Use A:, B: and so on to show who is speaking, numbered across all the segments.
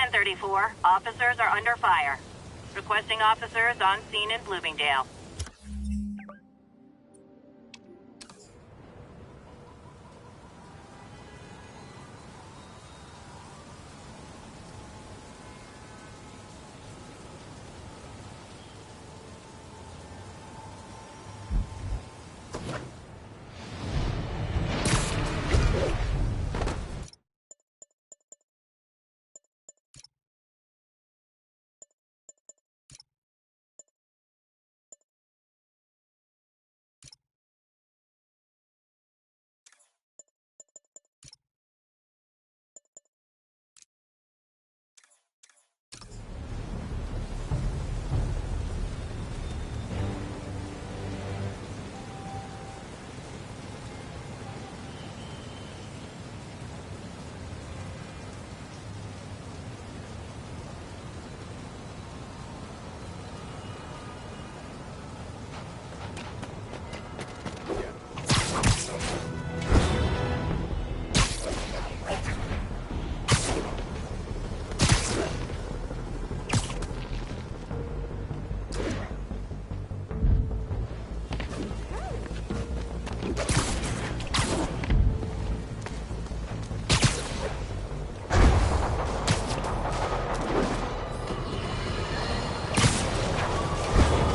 A: 1034. Officers are under fire. Requesting officers on scene in Bloomingdale.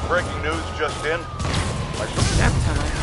B: Breaking news just in.
C: Nap time.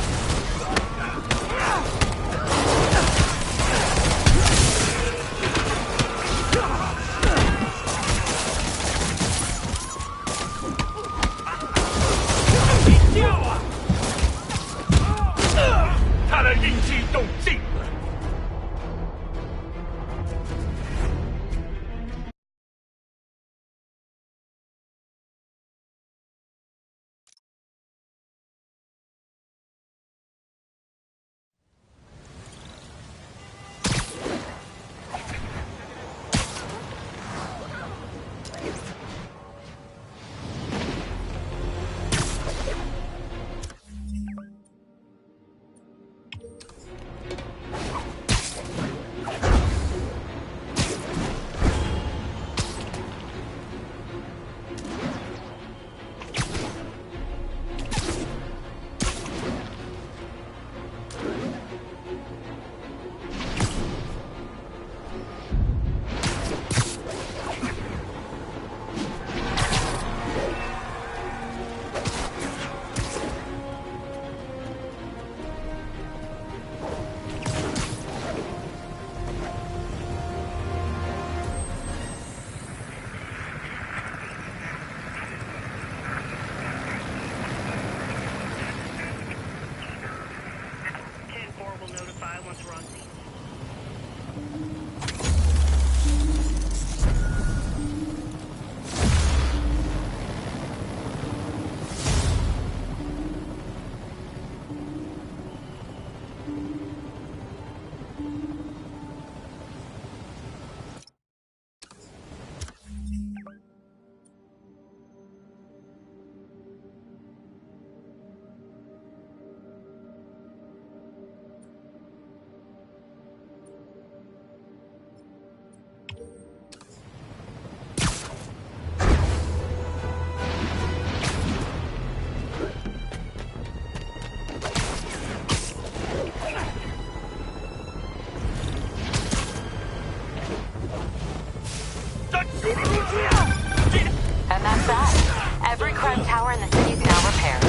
A: And that's that. Every crime tower in the city's now repaired.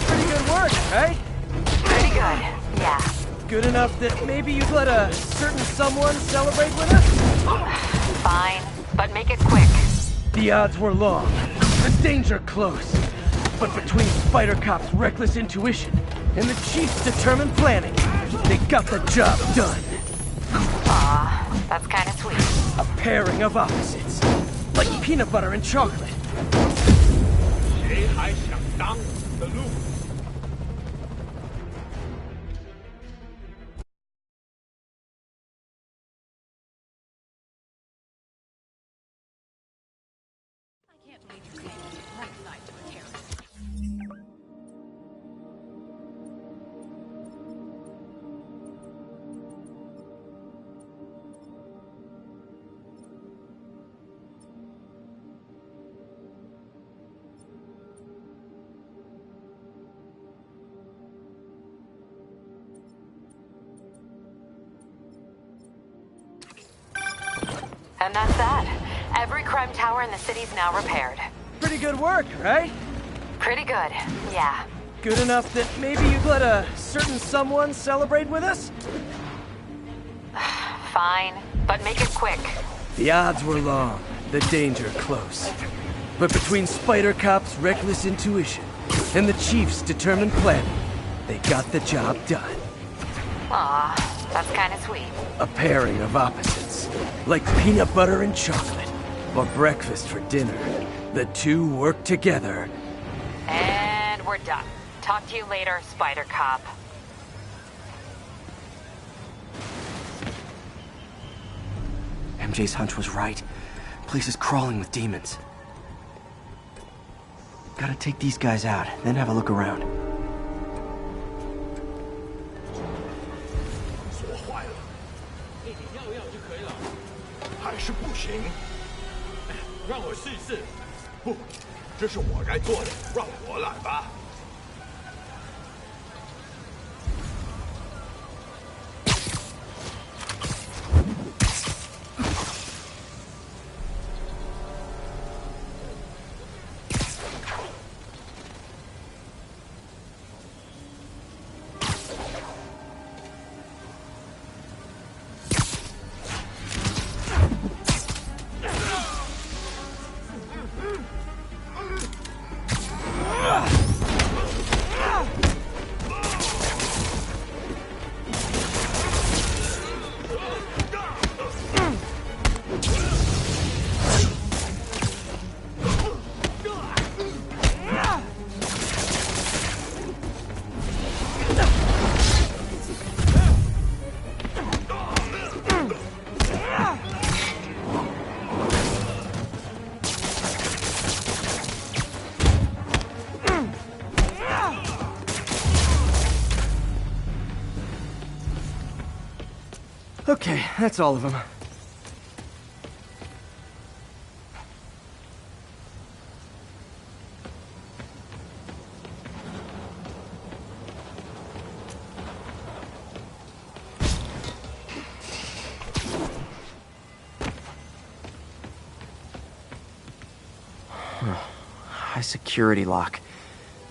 C: Pretty good work, right?
A: Pretty good, yeah.
C: Good enough that maybe you'd let a certain someone celebrate with us?
A: Fine, but make it quick.
C: The odds were long, the danger close. But between Spider Cop's reckless intuition and the Chief's determined planning, they got the job done.
A: Aw, that's kinda sweet.
C: A pairing of opposites, like peanut butter and chocolate.
D: 谁还想当你的路？
E: And that's that. Every crime tower in the city's now repaired.
C: Pretty good work, right?
E: Pretty good, yeah.
C: Good enough that maybe you'd let a certain someone celebrate with us?
E: Fine, but make it quick.
C: The odds were long, the danger close. But between Spider Cop's reckless intuition and the Chief's determined planning, they got the job done.
E: Aw, that's kinda sweet.
C: A pairing of opposites, like peanut butter and chocolate, or breakfast for dinner. The two work together.
E: And we're done. Talk to you later, Spider Cop.
F: MJ's hunch was right. Place is crawling with demons. Gotta take these guys out, then have a look around.
D: 锁坏了，那你要要就可以了。还是不行。让我试一试。不，这是我该做的，让我来吧。
C: Okay, that's all of them.
F: High security lock.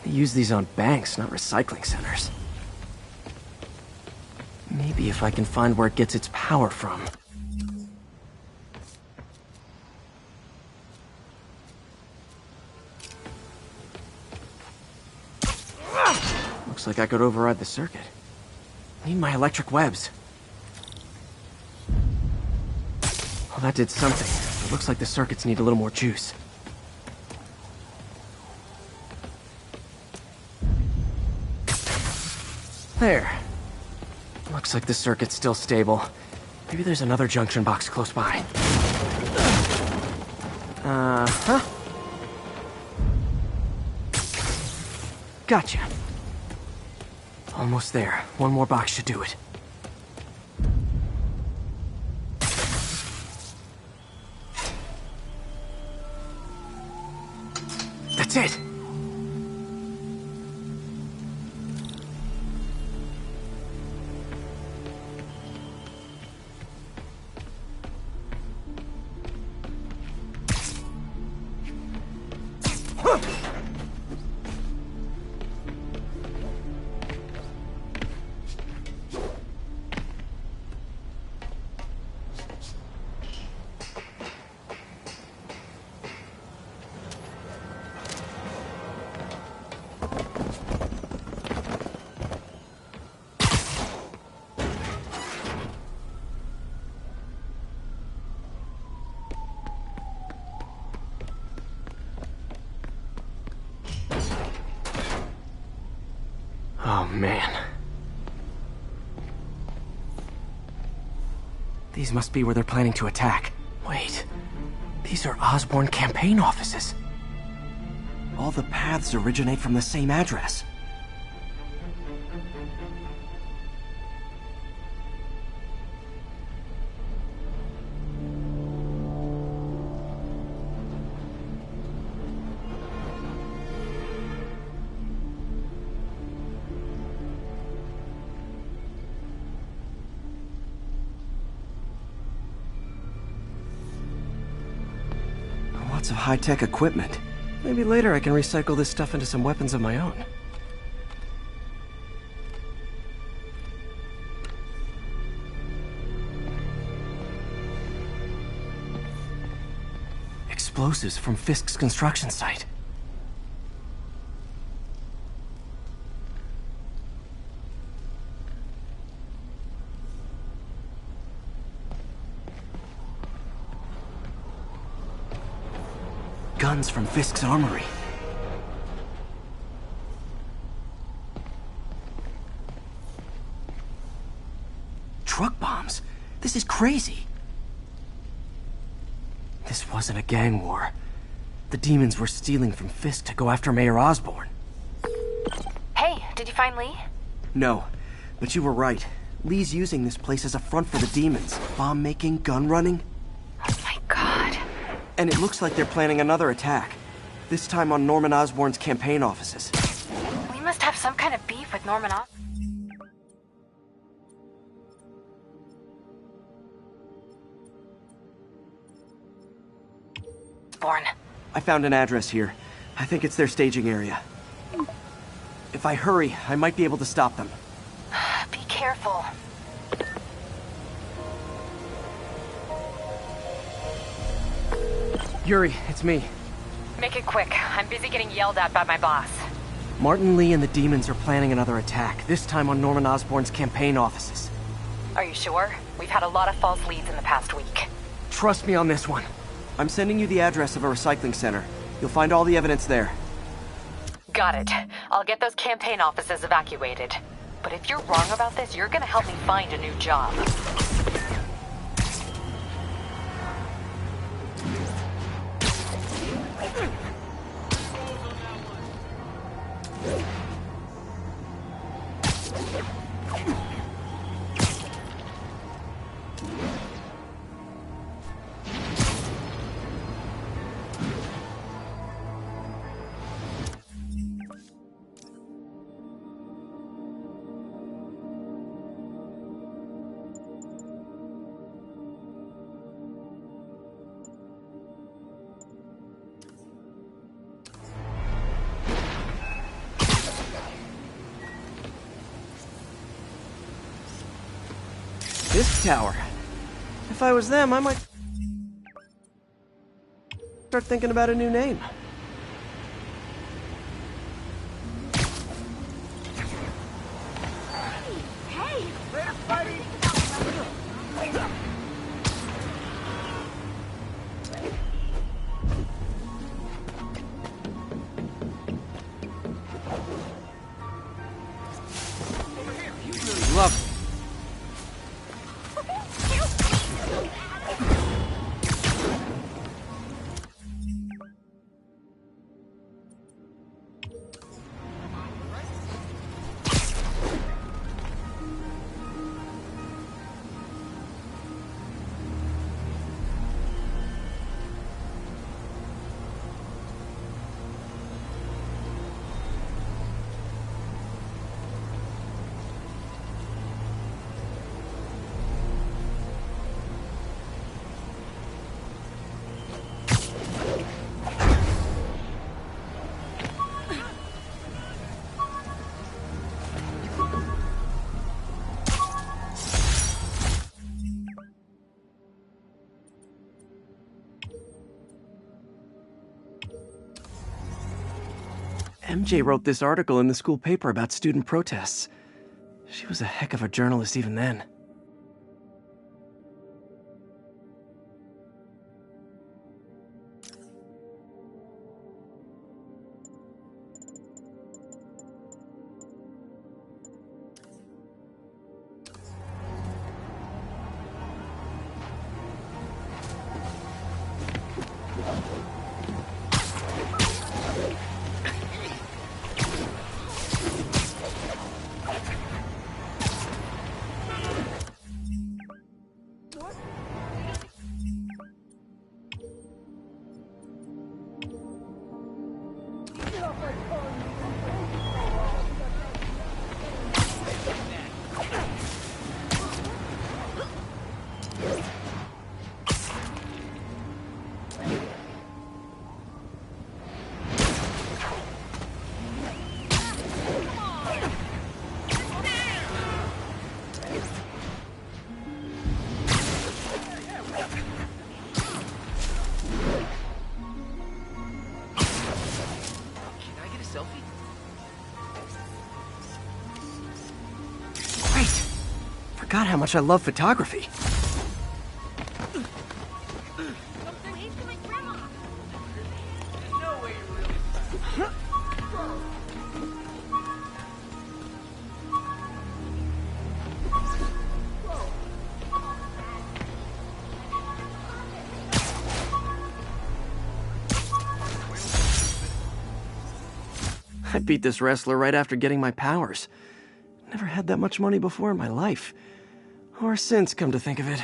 F: They use these on banks, not recycling centers. Maybe if I can find where it gets its power from. Looks like I could override the circuit. Need my electric webs. Well, that did something. It looks like the circuits need a little more juice. There. Looks like the circuit's still stable. Maybe there's another junction box close by. Uh-huh. Gotcha. Almost there. One more box should do it. That's it! Oh, man. These must be where they're planning to attack. Wait. These are Osborn campaign offices. All the paths originate from the same address. Lots of high-tech equipment. Maybe later I can recycle this stuff into some weapons of my own. Explosives from Fisk's construction site. Guns from Fisk's armory. Truck bombs? This is crazy. This wasn't a gang war. The demons were stealing from Fisk to go after Mayor Osborn.
E: Hey, did you find Lee?
F: No, but you were right. Lee's using this place as a front for the demons. Bomb making, gun running.
E: Oh my god.
F: And it looks like they're planning another attack. This time on Norman Osborn's campaign offices.
E: We must have some kind of beef with Norman Osborn.
F: I found an address here. I think it's their staging area. If I hurry, I might be able to stop them.
E: Be careful.
F: Yuri, it's me.
E: Make it quick. I'm busy getting yelled at by my boss.
F: Martin Lee and the demons are planning another attack, this time on Norman Osborn's campaign offices.
E: Are you sure? We've had a lot of false leads in the past week.
F: Trust me on this one. I'm sending you the address of a recycling center. You'll find all the evidence there.
E: Got it. I'll get those campaign offices evacuated. But if you're wrong about this, you're gonna help me find a new job.
F: This tower. If I was them, I might start thinking about a new name. Love it. MJ wrote this article in the school paper about student protests. She was a heck of a journalist even then. forgot how much I love photography. I beat this wrestler right after getting my powers. Never had that much money before in my life. Or since, come to think of it.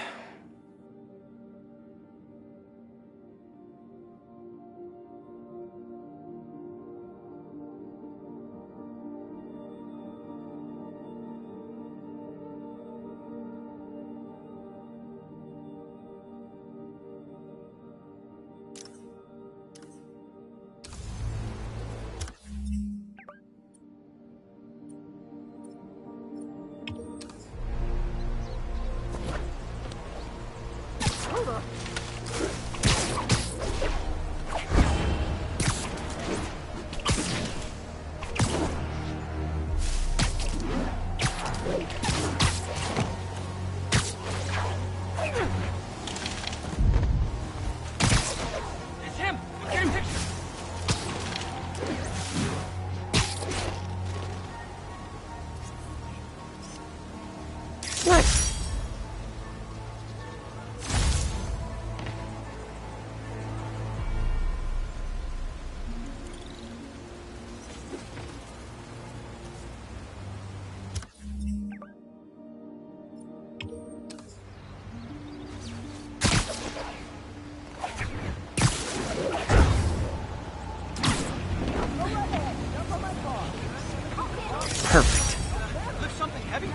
F: Perfect.
C: Lift something heavy?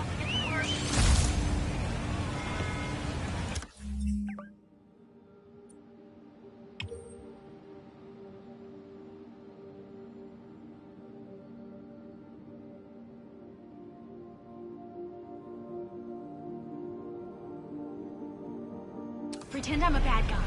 G: Pretend I'm a bad guy.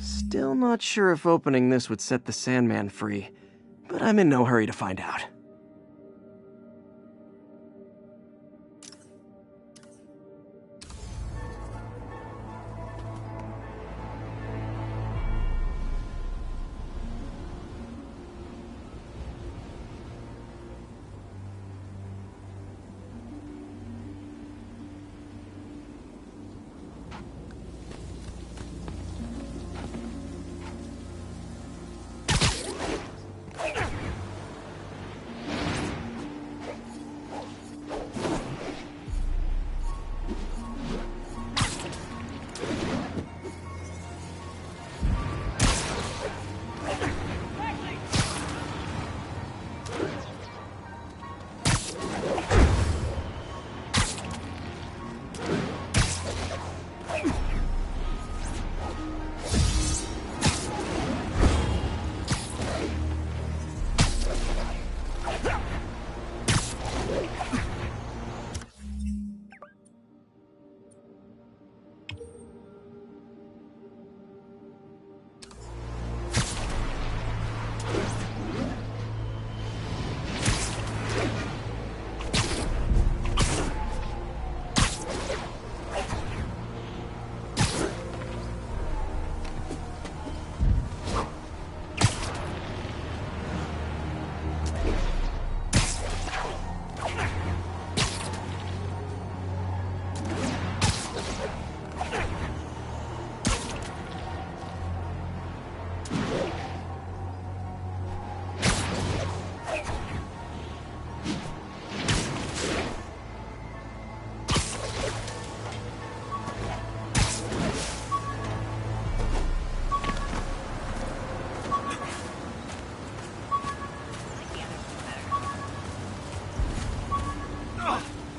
F: Still not sure if opening this would set the Sandman free, but I'm in no hurry to find out.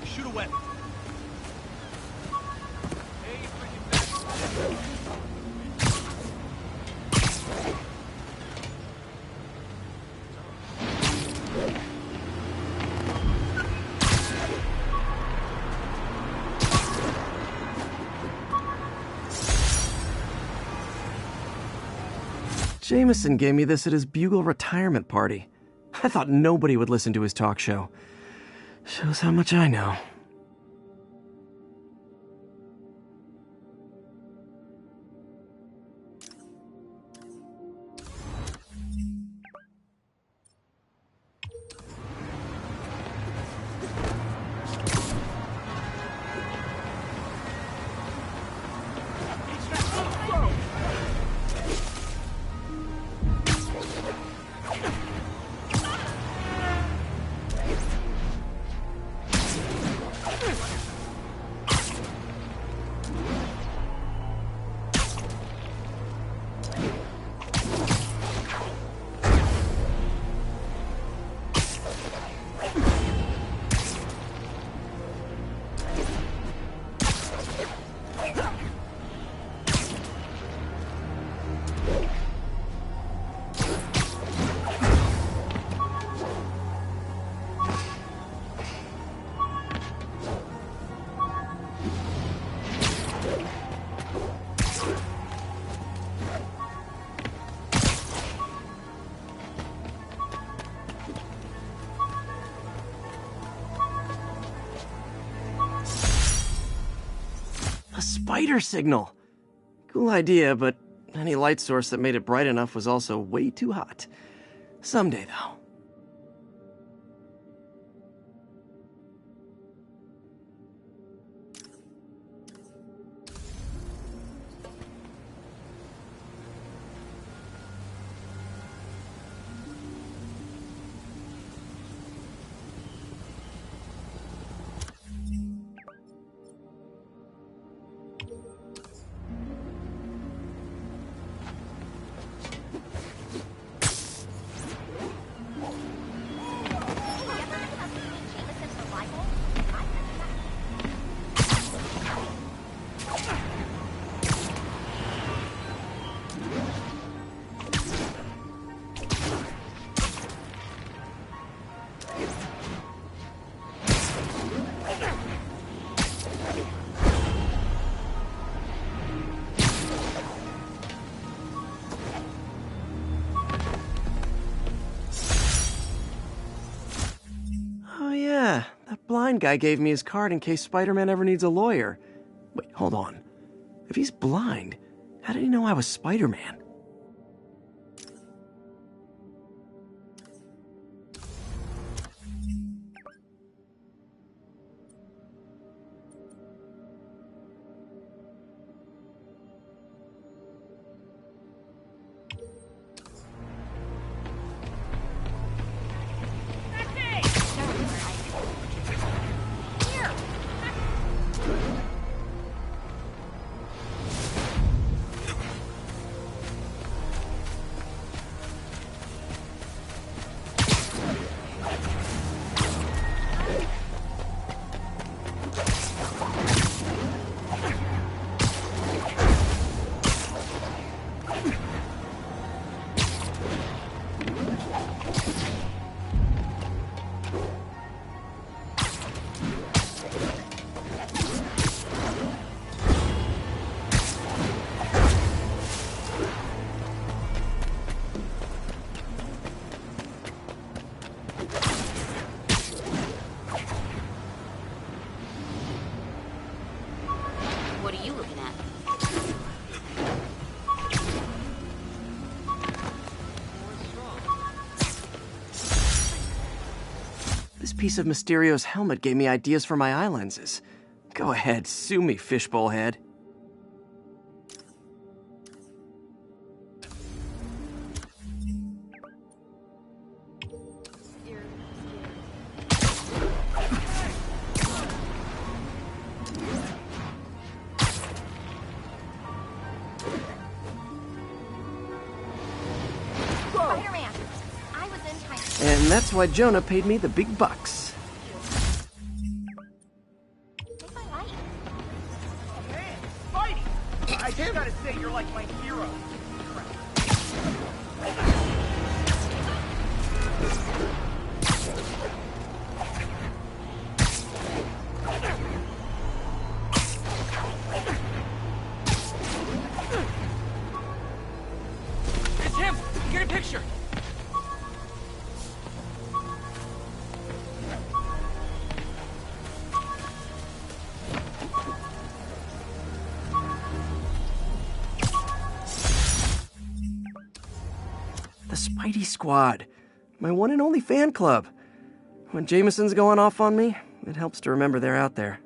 D: Shoot away.
F: Jameson gave me this at his Bugle retirement party. I thought nobody would listen to his talk show. Shows how much I know. A spider signal! Cool idea, but any light source that made it bright enough was also way too hot. Someday, though. That blind guy gave me his card in case Spider-Man ever needs a lawyer. Wait, hold on. If he's blind, how did he know I was Spider-Man?
H: What are you looking at?
F: This piece of Mysterio's helmet gave me ideas for my eye lenses. Go ahead, sue me, fishbowl head.
H: Spider-Man! I was in time.
F: And that's why Jonah paid me the big bucks.
C: I just gotta say, you're like my hero.
F: It's him! Get a picture! The Spidey Squad. My one and only fan club. When Jameson's going off on me, it helps to remember they're out there.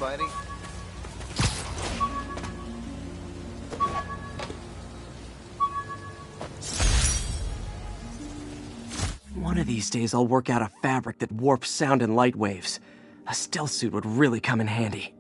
I: Spidey?
F: One of these days I'll work out a fabric that warps sound and light waves. A stealth suit would really come in handy.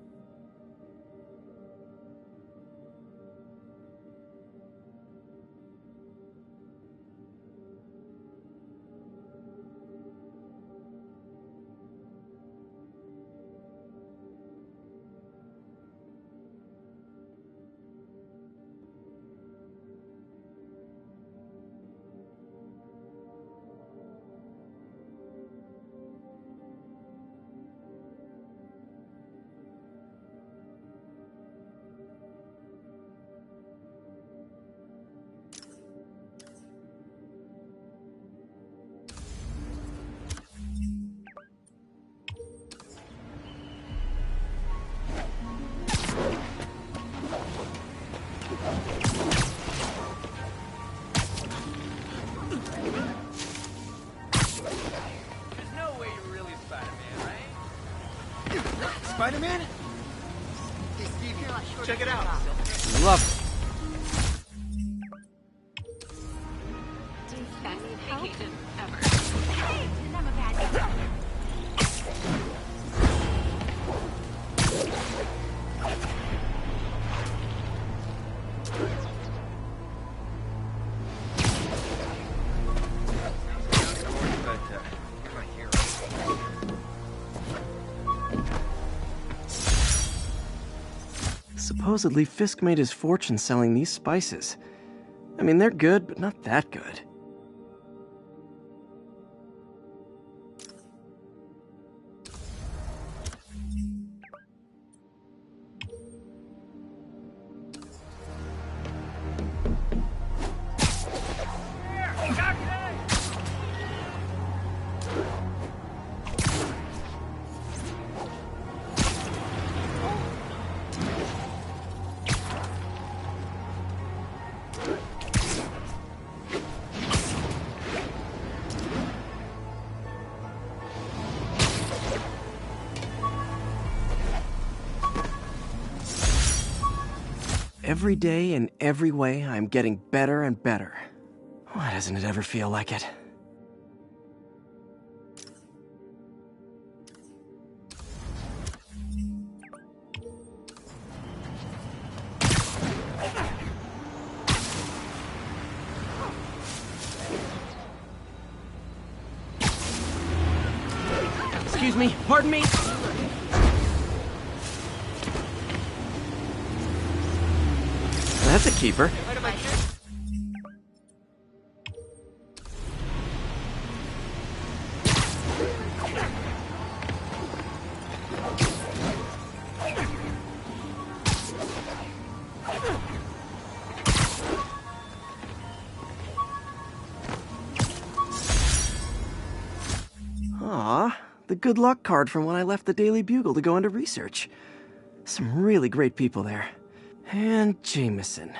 I: Spider-Man? Hey, Steve, check it out.
F: Love it.
G: Vacation ever. Hey, pretend I'm a bad guy.
F: Supposedly, Fisk made his fortune selling these spices. I mean, they're good, but not that good. Every day, in every way, I'm getting better and better. Why doesn't it ever feel like it? Excuse me, pardon me? That's a keeper. Aw, the good luck card from when I left the Daily Bugle to go into research. Some really great people there. And Jameson.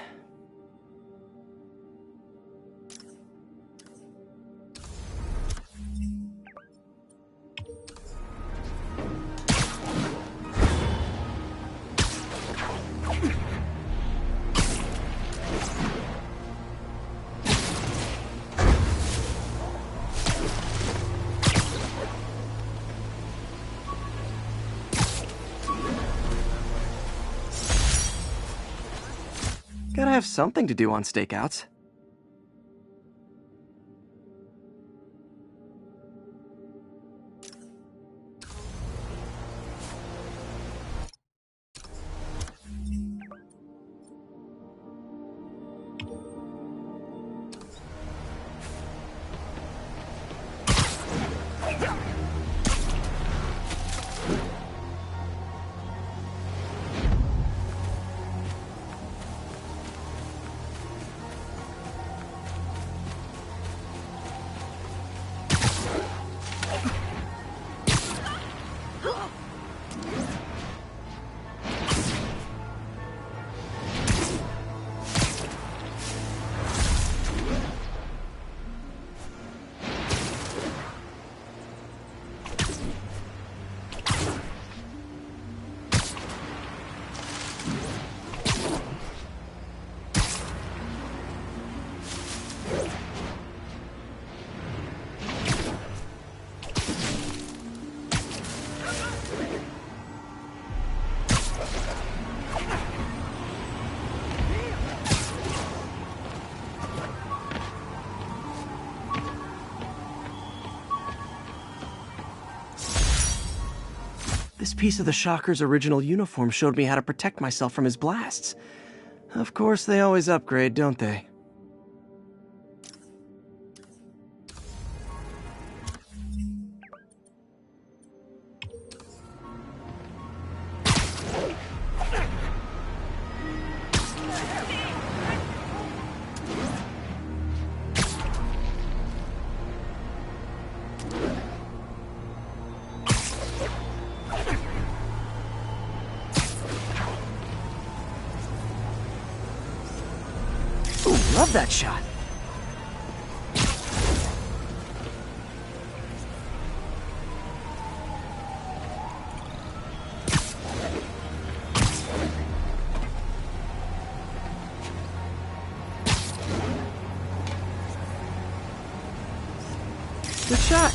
F: Gotta have something to do on stakeouts. This piece of the Shocker's original uniform showed me how to protect myself from his blasts. Of course, they always upgrade, don't they? Ooh, love that shot. Good shot.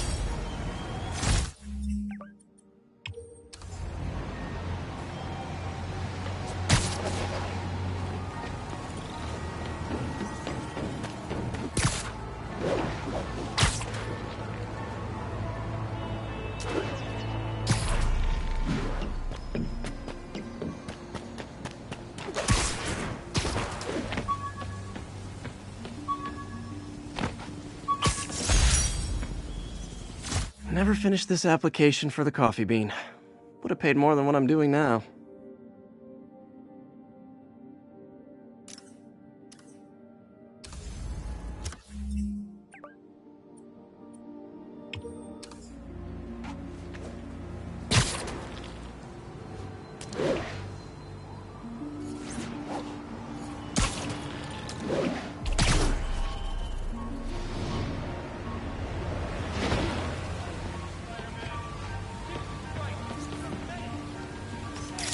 F: Never finished this application for the coffee bean. Would have paid more than what I'm doing now.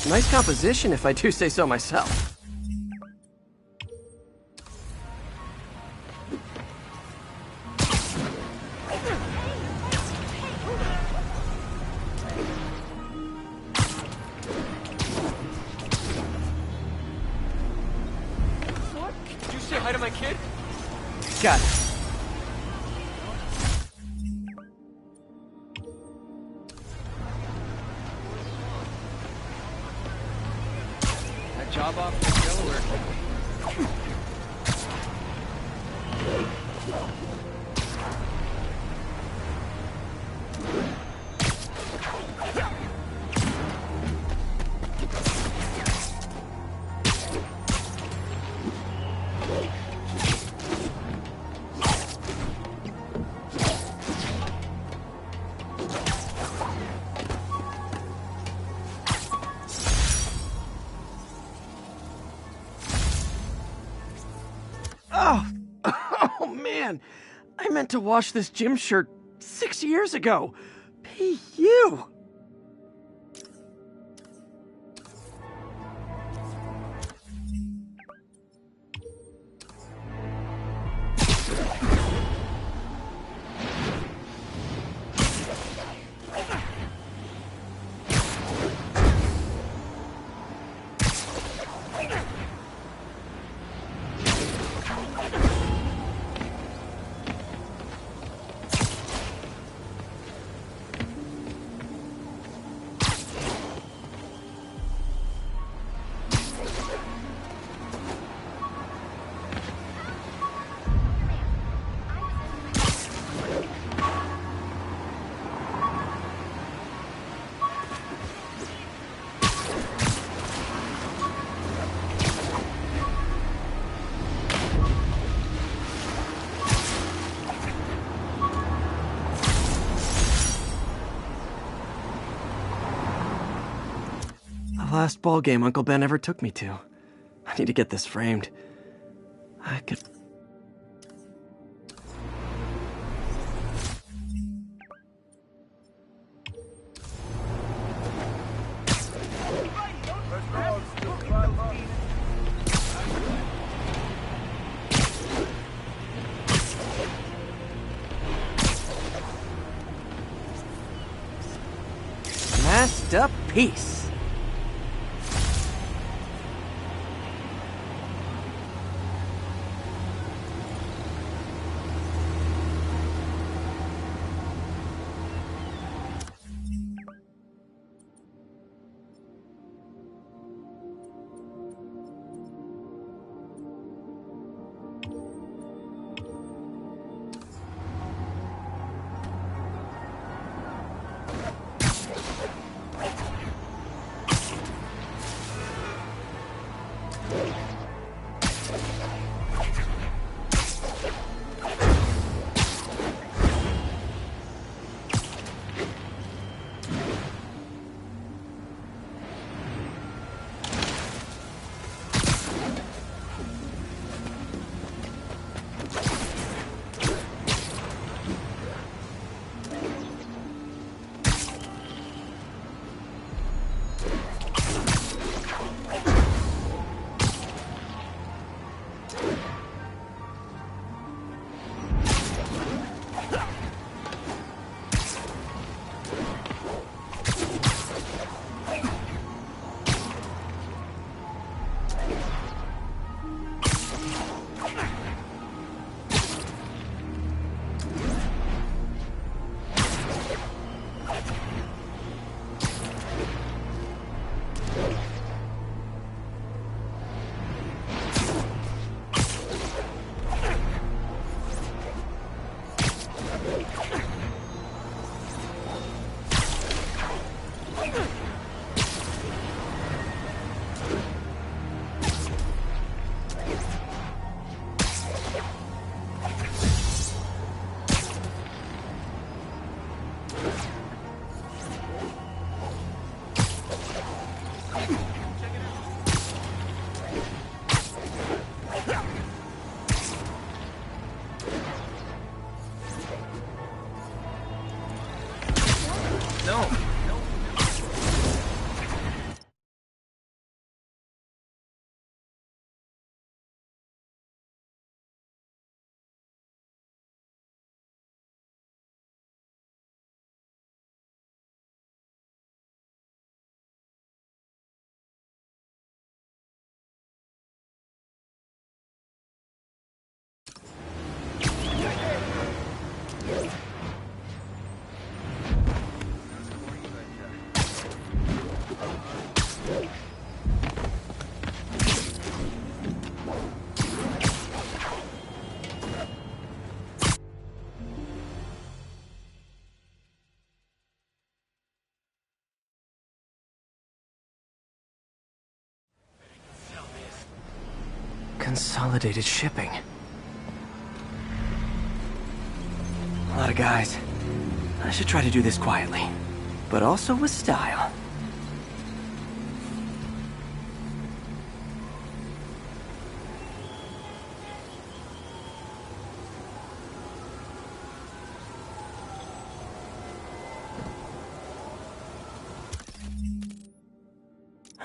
F: Nice composition, if I do say so myself.
C: What? Did you say hi to my kid? Got it. Job off in Delaware. Oh man, I meant to wash this gym shirt 6 years ago. P.U.
F: last ball game Uncle Ben ever took me to. I need to get this framed. I could... Masterpiece. Consolidated shipping. A lot of guys. I should try to do this quietly, but also with style.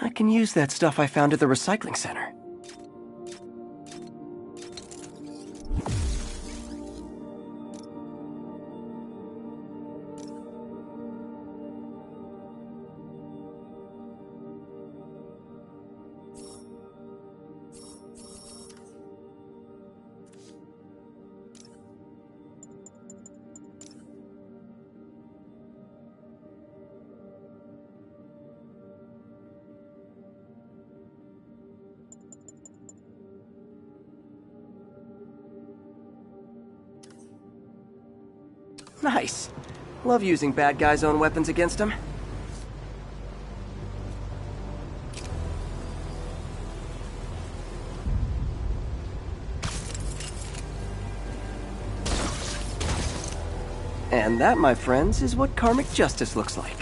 F: I can use that stuff I found at the recycling center. Nice. Love using bad guys' own weapons against them. And that, my friends, is what karmic justice looks like.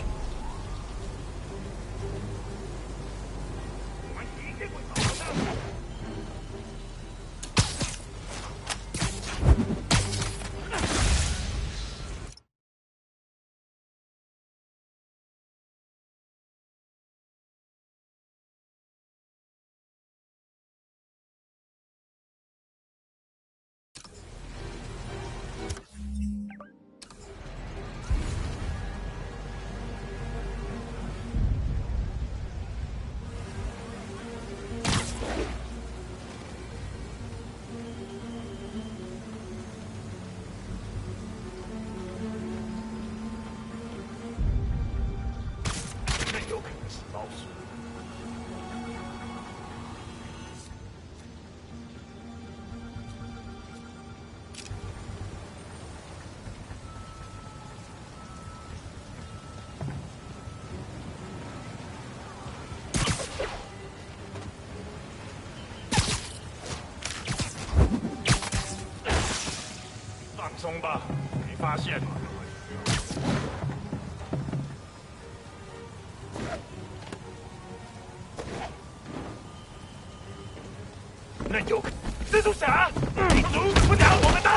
D: 松吧，没发现。那有个蜘蛛侠，你阻止不了我们的。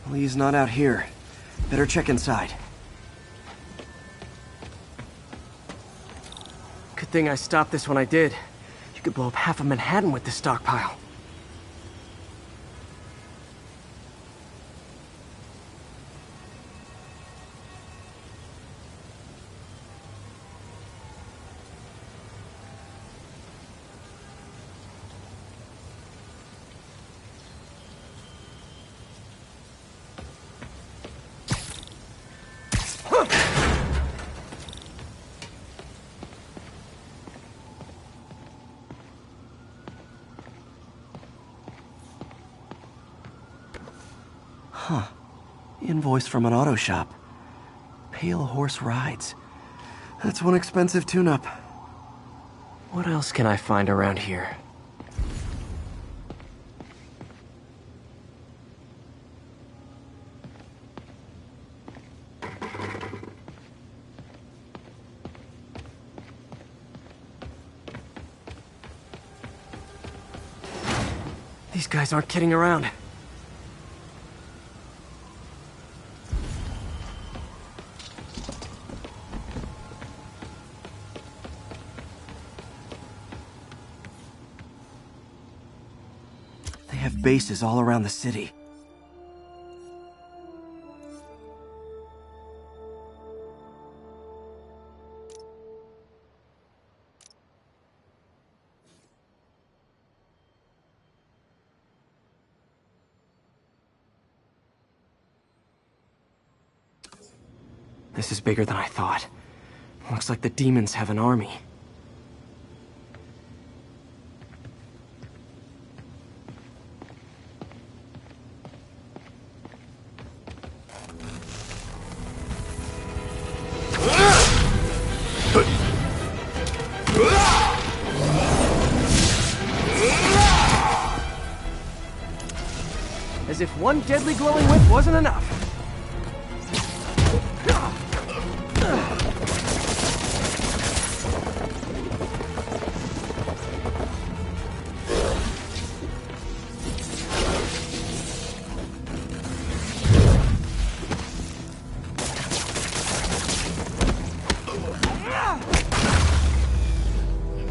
F: Lee's not out here. Better check inside.
C: Good thing I stopped this when I did. You could blow up half of Manhattan with this stockpile.
F: Huh. Invoice from an auto shop. Pale Horse Rides. That's one expensive tune-up.
C: What else can I find around here? These guys aren't kidding around.
F: They have bases all around the city.
C: This is bigger than I thought. Looks like the demons have an army. As if one deadly glowing whip wasn't enough.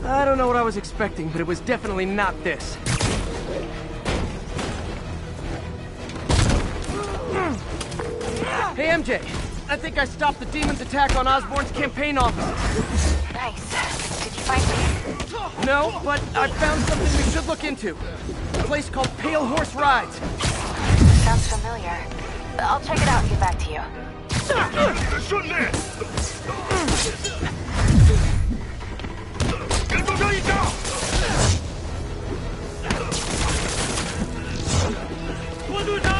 C: I don't know what I was expecting, but it was definitely not this. Hey, MJ. I think I stopped the demon's attack on Osborn's campaign office.
E: Nice. Did you find me?
C: No, but I found something we should look into. A place called Pale Horse Rides.
E: Sounds familiar. I'll check it out and get back to you.
D: 顺利！给中标一招！郭队长！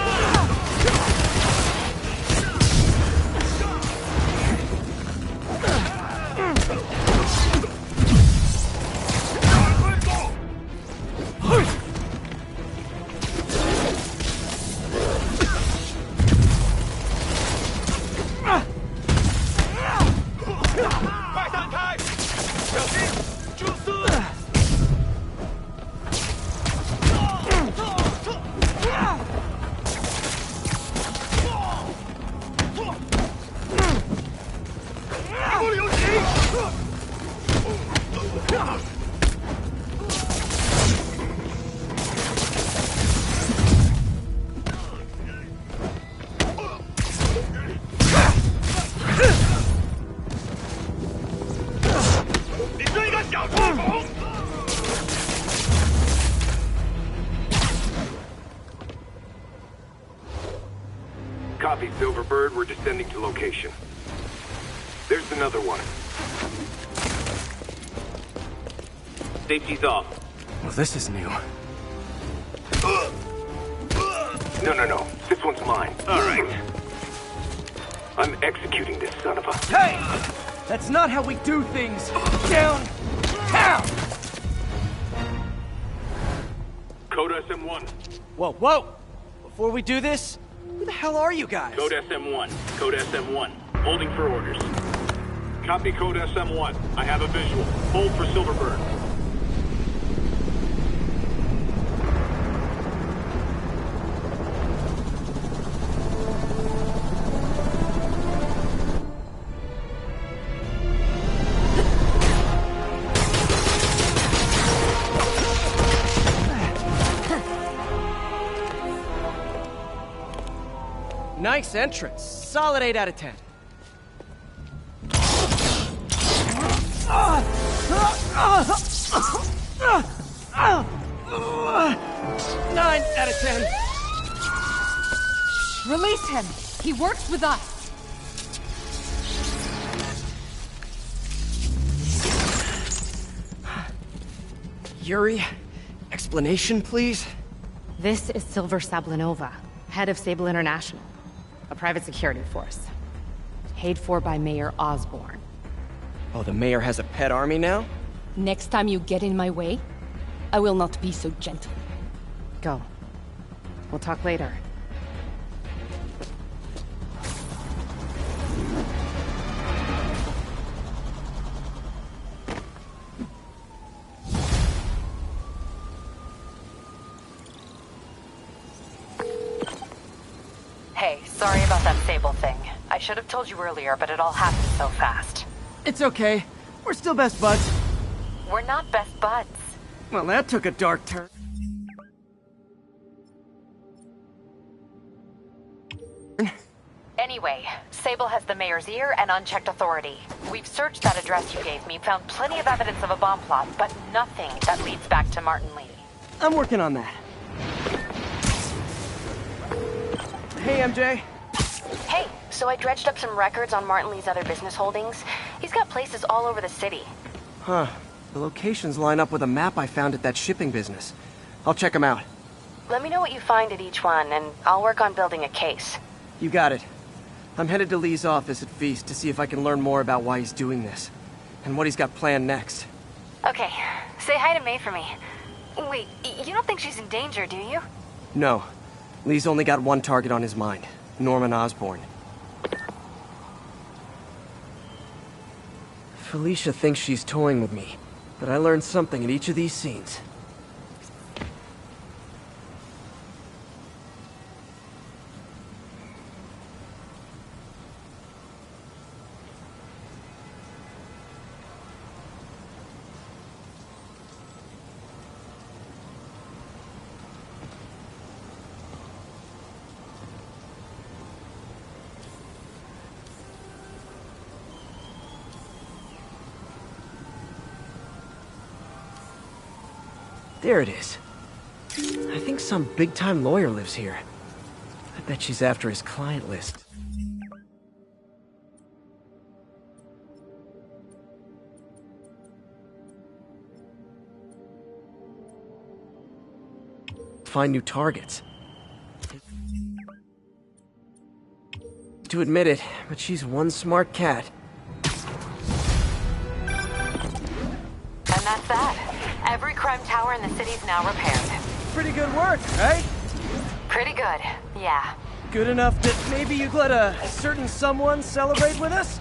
J: Copy, Silverbird. We're descending to location. There's another one. Safety's off.
F: Well, this is new.
J: No. This one's mine. All right. I'm executing this son of a...
C: Hey! That's not how we do things downtown!
J: Code SM-1.
C: Whoa! Before we do this, who the hell are you guys?
J: Code SM-1. Code SM-1. Holding for orders. Copy Code SM-1. I have a visual. Hold for Silverbird.
C: Nice entrance. Solid 8 out of 10. 9 out of 10.
G: Release him. He works with us.
C: Yuri, explanation, please?
K: This is Silver Sablinova, head of Sable International, a private security force. Paid for by Mayor Osborn.
C: Oh, the mayor has a pet army now?
G: Next time you get in my way, I will not be so gentle.
K: Go. We'll talk later.
E: Hey, sorry about that Sable thing. I should have told you earlier, but it all happened so fast.
C: It's okay. We're still best buds.
E: We're not best buds.
C: Well, that took a dark turn.
E: Anyway, Sable has the mayor's ear and unchecked authority. We've searched that address you gave me, found plenty of evidence of a bomb plot, but nothing that leads back to Martin Lee.
C: I'm working on that. Hey, MJ.
K: Hey, so I dredged up some records on Martin Lee's other business holdings. He's got places all over the city.
F: Huh. The locations line up with a map I found at that shipping business. I'll check them out.
K: Let me know what you find at each one, and I'll work on building a case.
F: You got it. I'm headed to Lee's office at Feast to see if I can learn more about why he's doing this. And what he's got planned next.
K: Okay, say hi to May for me. Wait, you don't think she's in danger, do you?
F: No. Lee's only got one target on his mind. Norman Osborn. Felicia thinks she's toying with me, but I learned something in each of these scenes. There it is. I think some big-time lawyer lives here. I bet she's after his client list. Find new targets. To admit it, but she's one smart cat.
E: And that's that. Every crime tower in the city's now repaired.
C: Pretty good work, right?
E: Pretty good, yeah.
C: Good enough that maybe you'd let a certain someone celebrate with us?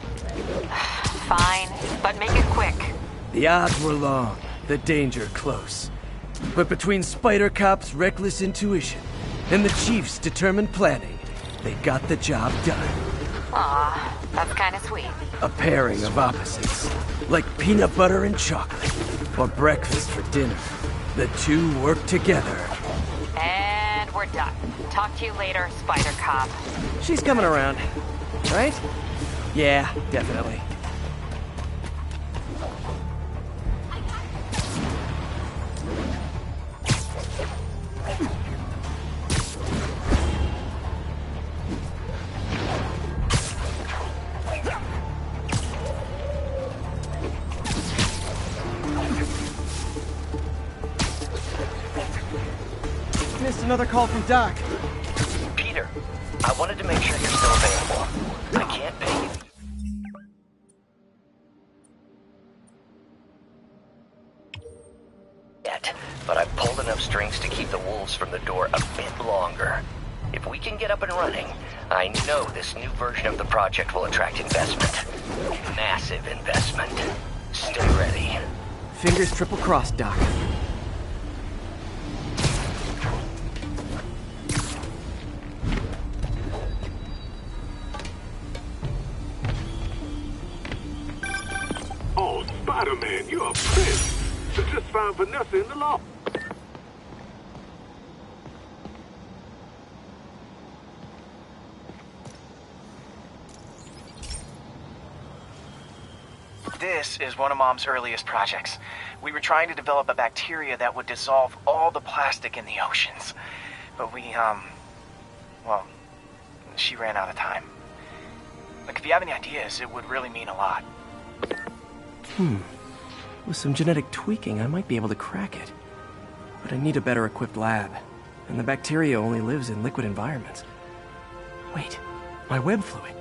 E: Fine, but make it quick.
C: The odds were long, the danger close. But between Spider Cop's reckless intuition and the Chief's determined planning, they got the job done.
E: Aw, that's kinda sweet.
C: A pairing of opposites, like peanut butter and chocolate, or breakfast for dinner. The two work together.
E: And we're done. Talk to you later, Spider Cop.
C: She's coming around, right? Yeah, definitely. another call from Doc.
F: Peter, I wanted to make sure you're still available. I can't pay you yet, but I've pulled enough strings to keep the wolves from the door a bit longer. If we can get up and running, I know this new version of the project will attract investment. Massive investment. Stay ready. Fingers triple crossed, Doc.
J: Oh, Spider-Man, you're a prince. So just found Vanessa in the law.
L: This is one of Mom's earliest projects. We were trying to develop a bacteria that would dissolve all the plastic in the oceans. But well, she ran out of time. Look, if you have any ideas, it would really mean a lot.
F: With some genetic tweaking, I might be able to crack it. But I need a better equipped lab. And the bacteria only lives in liquid environments. Wait, my web fluid.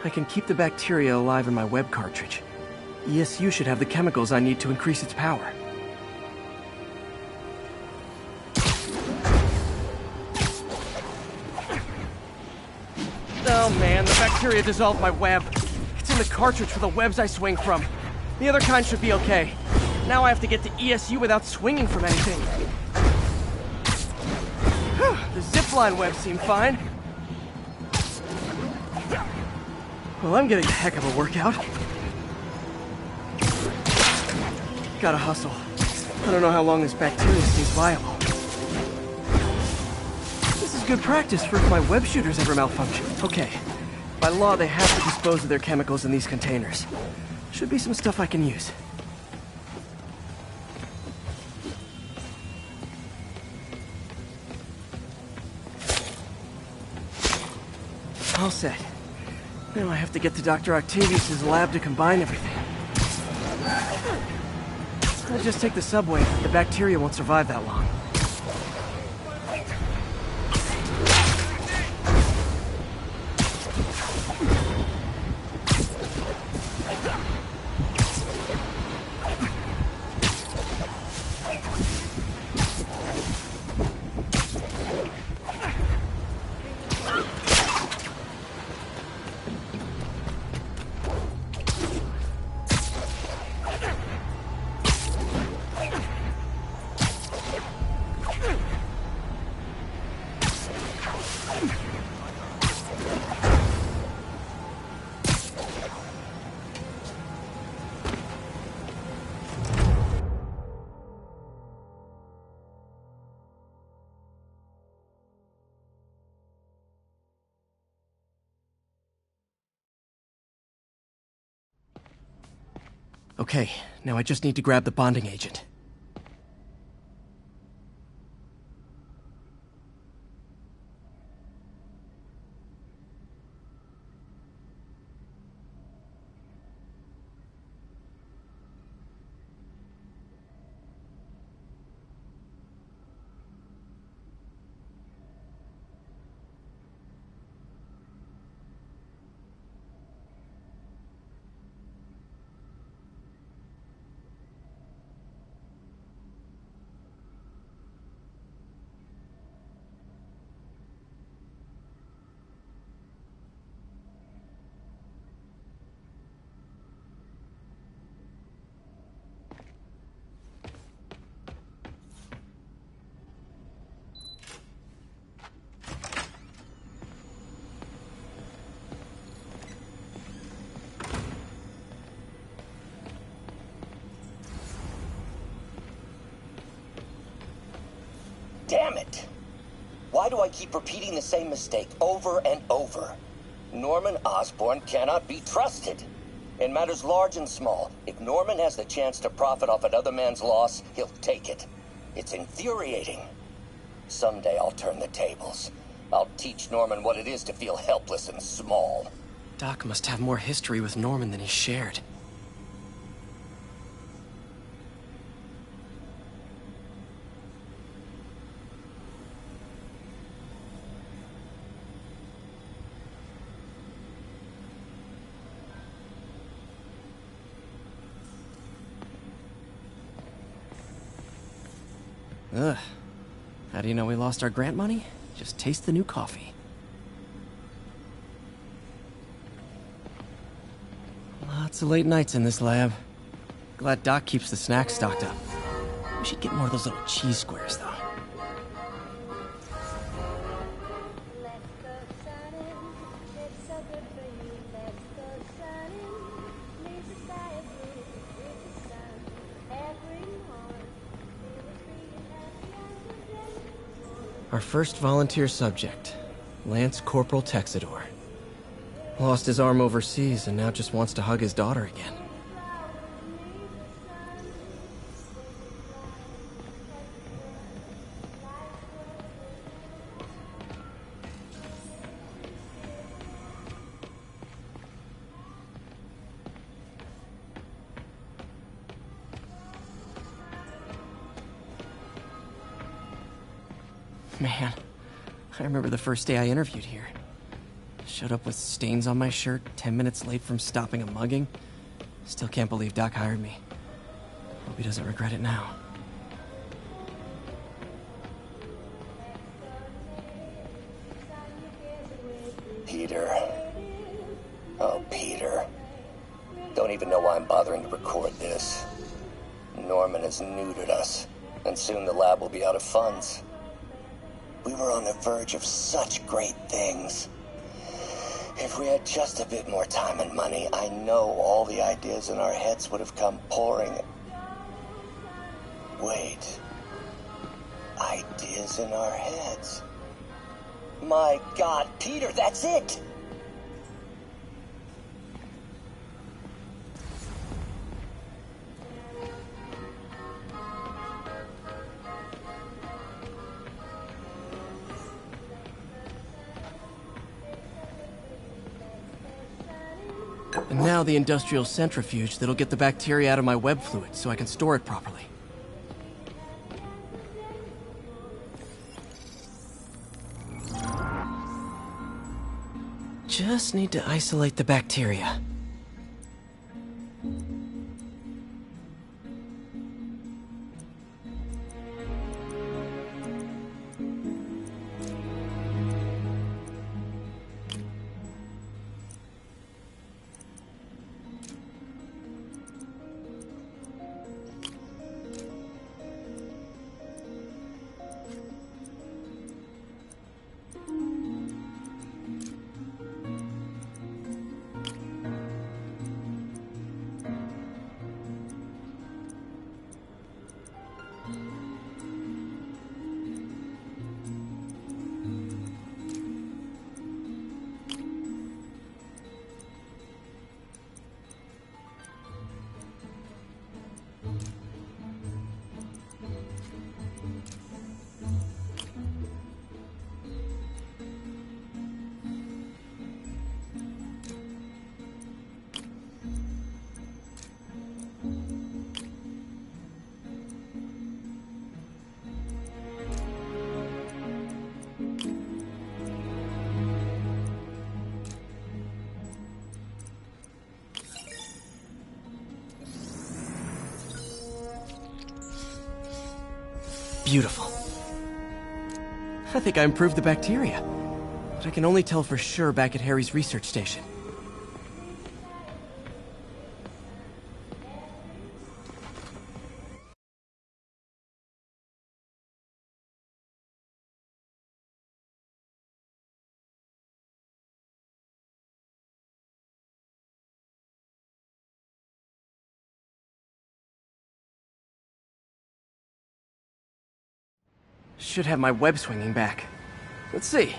F: I can keep the bacteria alive in my web cartridge. ESU should have the chemicals I need to increase its power.
C: Oh man, the bacteria dissolved my web. It's in the cartridge for the webs I swing from. The other kind should be okay. Now I have to get to ESU without swinging from anything. The zipline webs seem fine. Well, I'm getting a heck of a workout. Gotta hustle. I don't know how long this bacteria stays viable. This is good practice for if my web shooters ever malfunction. Okay. By law, they have to dispose of their chemicals in these containers. Should be some stuff I can use. All set. Now I have to get to Dr. Octavius' lab to combine everything. I'll just take the subway. The bacteria won't survive that long. Okay, now I just need to grab the bonding agent.
M: Damn it! Why do I keep repeating the same mistake over and over? Norman Osborn cannot be trusted. In matters large and small, if Norman has the chance to profit off another man's loss, he'll take it. It's infuriating. Someday I'll turn the tables. I'll teach Norman what it is to feel helpless and small.
F: Doc must have more history with Norman than he shared. Ugh. How do you know we lost our grant money? Just taste the new coffee. Lots of late nights in this lab. Glad Doc keeps the snacks stocked up. We should get more of those little cheese squares, though. Our first volunteer subject, Lance Corporal Texidor. Lost his arm overseas and now just wants to hug his daughter again. Man, I remember the first day I interviewed here. Showed up with stains on my shirt, 10 minutes late from stopping a mugging. Still can't believe Doc hired me. Hope he doesn't regret it now.
M: Peter. Oh, Peter. Don't even know why I'm bothering to record this. Norman has neutered us, and soon the lab will be out of funds. We were on the verge of such great things. If we had just a bit more time and money, I know all the ideas in our heads would have come pouring. Wait. Ideas in our heads? My God, Peter, that's it!
F: And now the industrial centrifuge that'll get the bacteria out of my web fluid so I can store it properly. Just need to isolate the bacteria. Beautiful. I think I improved the bacteria, but I can only tell for sure back at Harry's research station. Should have my web swinging back. Let's see.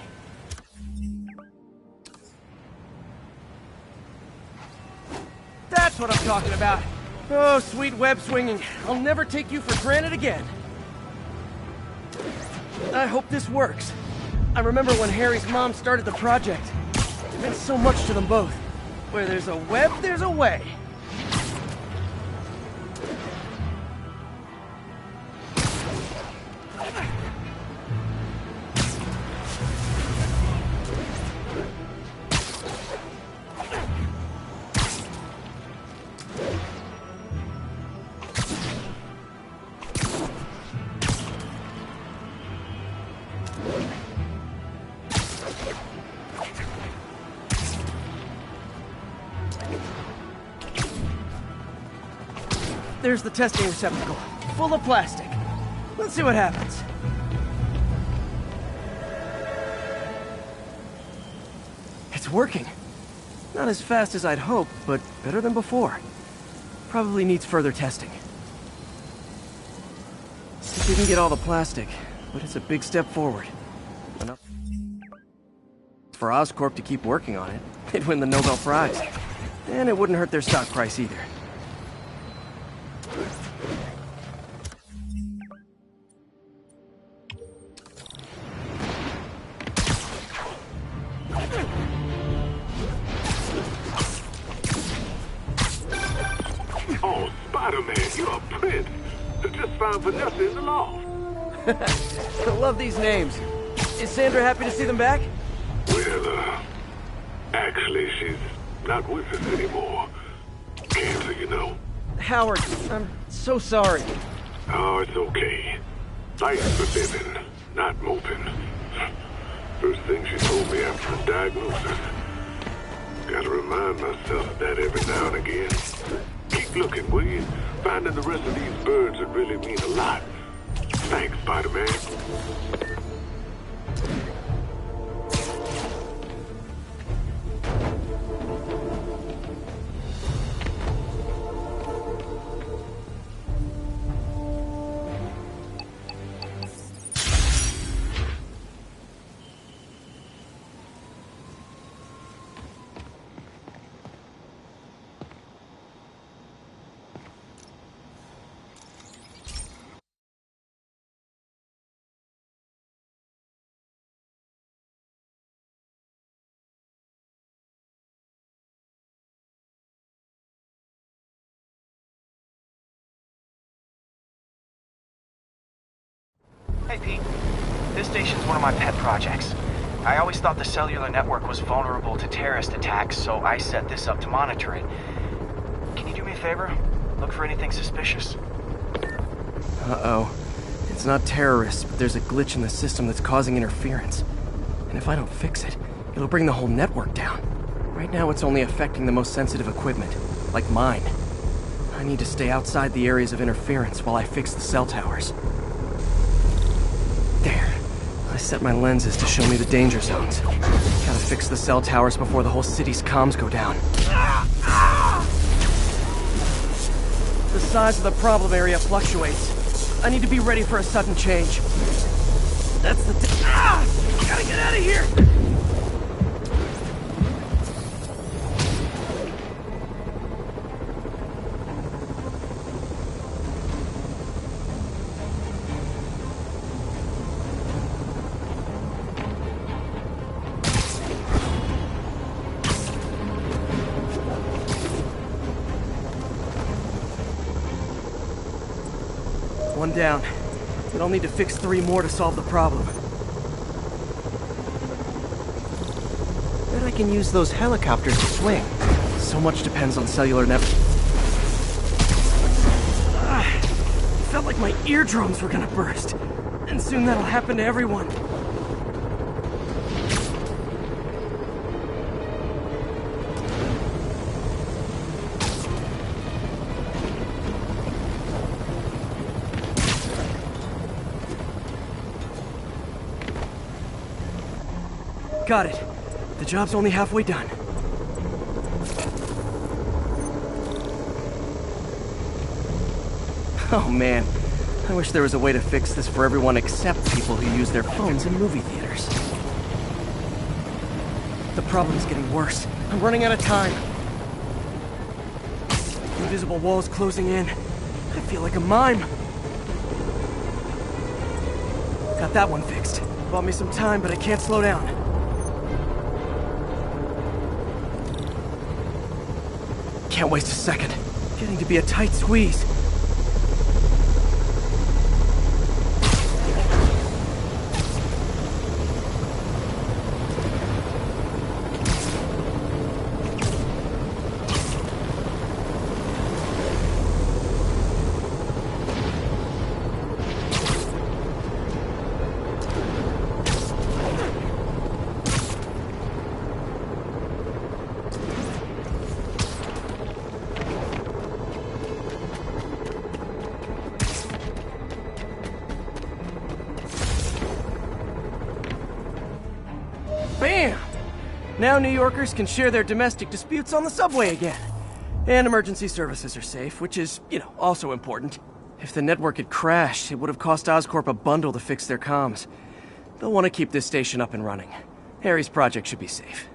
F: That's what I'm talking about. Oh, sweet web swinging. I'll never take you for granted again. I hope this works. I remember when Harry's mom started the project. It meant so much to them both. Where there's a web, there's a way.
C: there's the testing receptacle, full of plastic. Let's see what happens. It's working. Not as fast as I'd hoped, but better than before. Probably needs further testing. It didn't get all the plastic, but it's a big step forward. Enough for Oscorp to keep working on it. They'd win the Nobel Prize. And it wouldn't hurt their stock price either.
J: Oh, Spider-Man, you're a prince. Just found Vanessa in the loft.
C: I love these names. Is Sandra happy to see them back?
J: Well, actually, she's not with us anymore. Cancer, you know.
C: Howard, I'm so sorry.
J: Oh, it's okay. Life's for living, not moping. First thing she told me after the diagnosis. Gotta remind myself of that every now and again. Keep looking, will you? Finding the rest of these birds would really mean a lot. Thanks, Spider-Man.
L: Hey, Pete. This station's one of my pet projects. I always thought the cellular network was vulnerable to terrorist attacks, so I set this up to monitor it. Can you do me a favor? Look for anything suspicious.
F: Uh-oh. It's not terrorists, but there's a glitch in the system that's causing interference. And if I don't fix it, it'll bring the whole network down. Right now it's only affecting the most sensitive equipment, like mine. I need to stay outside the areas of interference while I fix the cell towers. There. I set my lenses to show me the danger zones. Gotta fix the cell towers before the whole city's comms go down.
C: The size of the problem area fluctuates. I need to be ready for a sudden change. That's the gotta get out of here! One down. But I'll need to fix 3 more to solve the problem. Bet I can use those helicopters to swing. So much depends on cellular network. Felt like my eardrums were gonna burst. And soon that'll happen to everyone. Got it. The job's only halfway done. Oh man, I wish there was a way to fix this for everyone except people who use their phones in movie theaters. The problem's getting worse. I'm running out of time. Invisible walls closing in. I feel like a mime. Got that one fixed. Bought me some time, but I can't slow down. Can't waste a second. Getting to be a tight squeeze. Bam! Now New Yorkers can share their domestic disputes on the subway again. And emergency services are safe, which is, also important. If the network had crashed, it would have cost Oscorp a bundle to fix their comms. They'll want to keep this station up and running. Harry's project should be safe.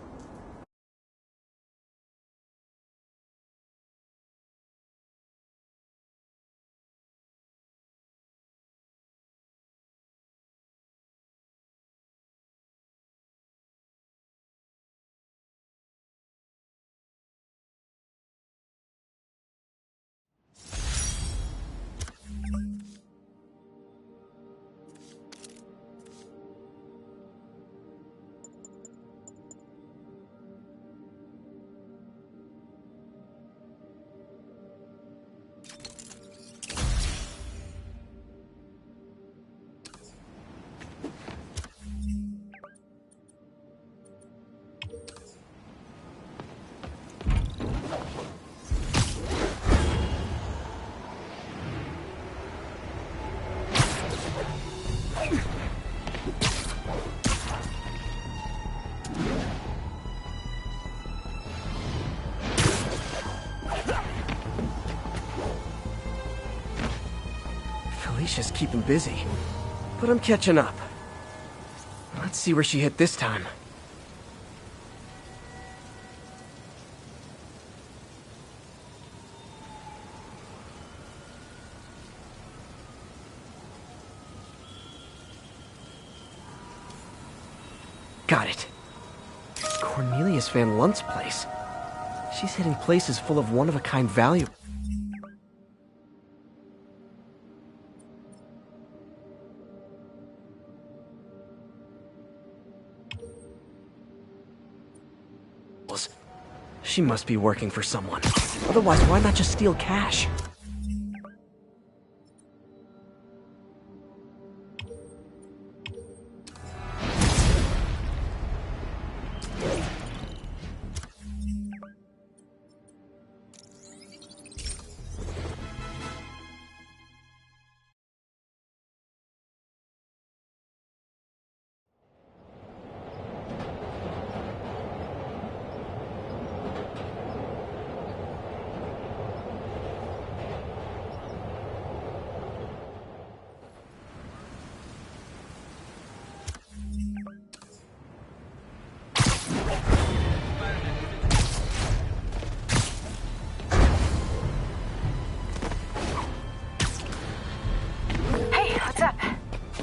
C: Felicia's keeping busy, but I'm catching up. Let's see where she hit this time. Got it. Cornelius Van Lunt's place. She's hitting places full of one-of-a-kind value. She must be working for someone. Otherwise, why not just steal cash?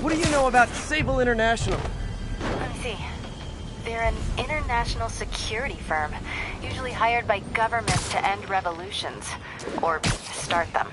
C: What do you know about Sable International?
E: Let me see. They're an international security firm, usually hired by governments to end revolutions, or start them.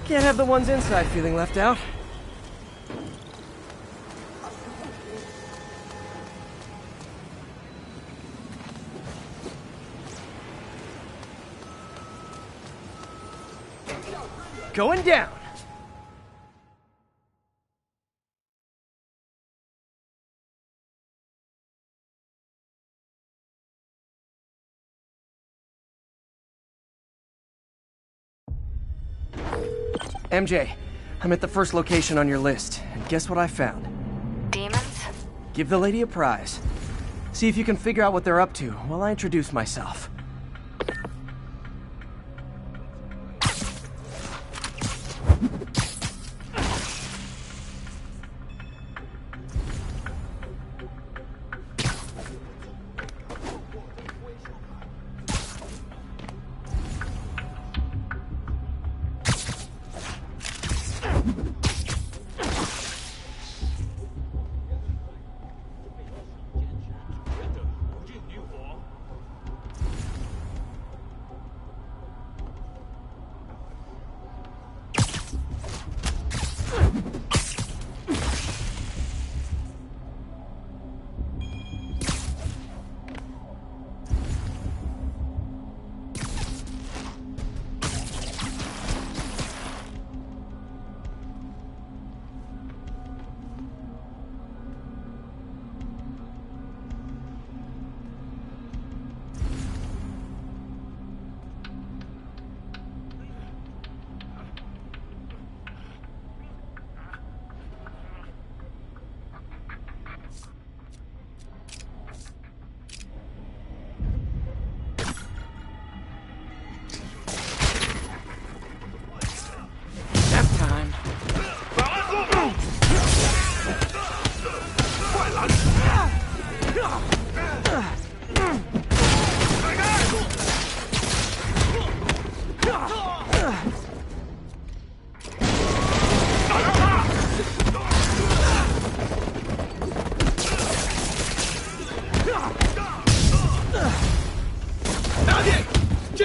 C: Can't have the ones inside feeling left out. Going down. MJ, I'm at the first location on your list, and guess what I found?
E: Demons?
C: Give the lady a prize. See if you can figure out what they're up to while I introduce myself.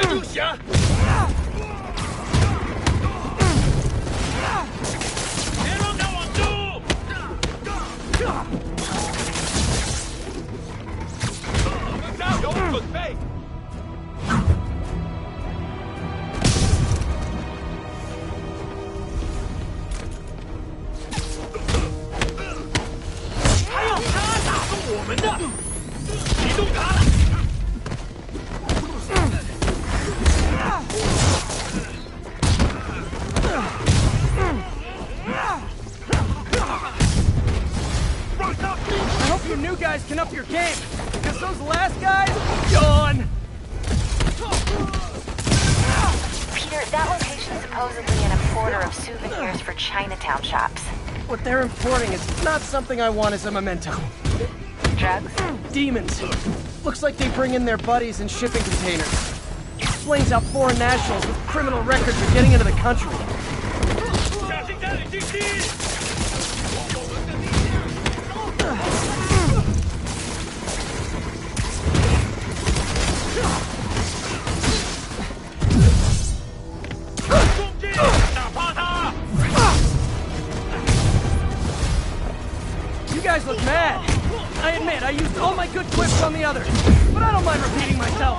D: 住响！别让他往住！加油，准备！还有他打中我们的，启动他了！
C: I hope you new guys can up your game, because those last guys, yawn!
E: Peter, that location's supposedly an importer of souvenirs for Chinatown shops.
C: What they're importing is not something I want as a memento.
E: Drugs?
C: Demons. Looks like they bring in their buddies in shipping containers. Explains how foreign nationals with criminal records are getting into the country. You guys look mad. I admit, I used all my good quips on the others, but I don't mind repeating myself.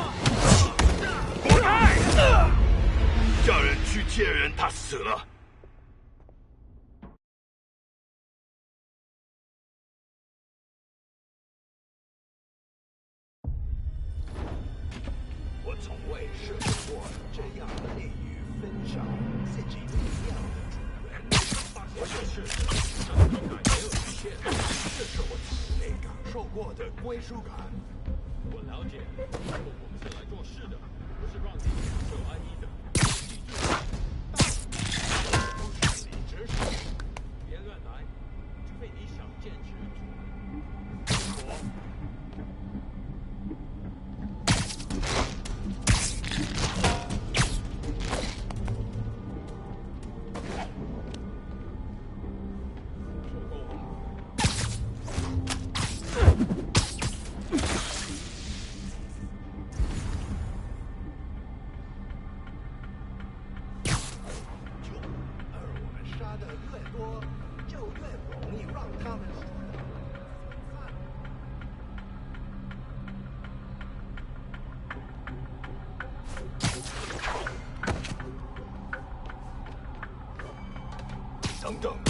D: 活该！叫人去借人，他死了。我从未试过这样的利于分享自己力量的主人。我就是这种感觉有限，这是我从未感受过的归属感。我了解，不过我们是来做事的，不是让你享受安逸的。记住，大部分都是理直视，别乱来，除非你想坚持住。我。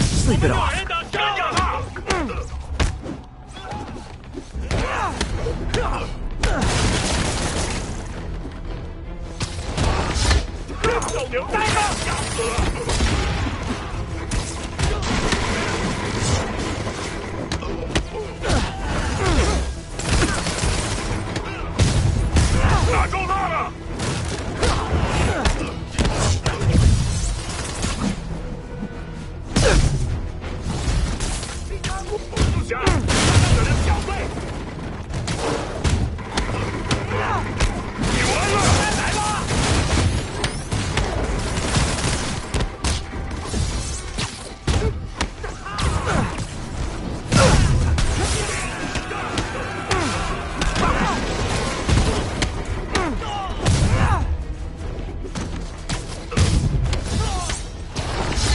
C: Sleep it off.
D: 手榴弹啊！打中他了！不行，这人小队，你完了！来吧！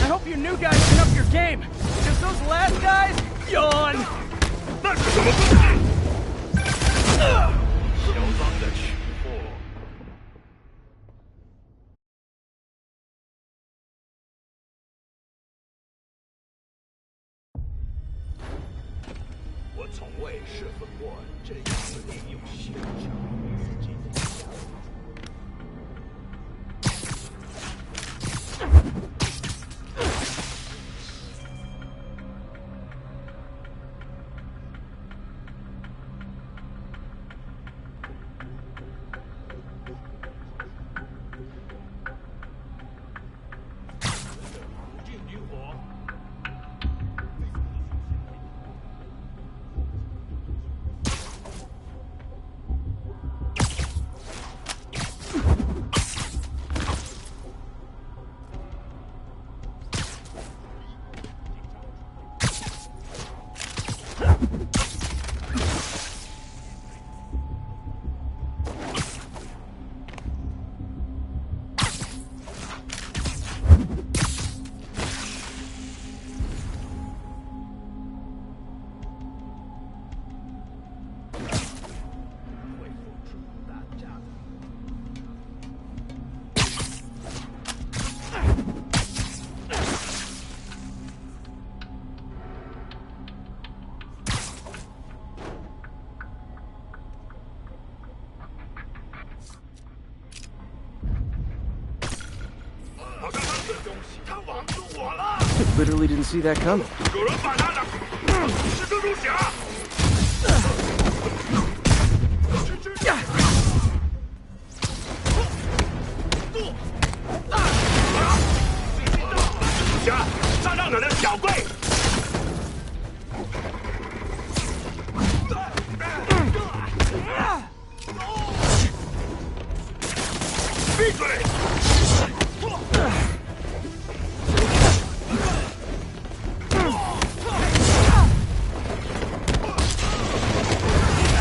C: I hope you new guys can up your game, because those last guys, yawn.
D: 那是什么东西？嚣张的曲目。我从未释放过这样的利用现场自己的力量。
C: Literally didn't see that coming.
J: 有人反弹了，士兵入血！侠，炸让哪的小贵！闭嘴！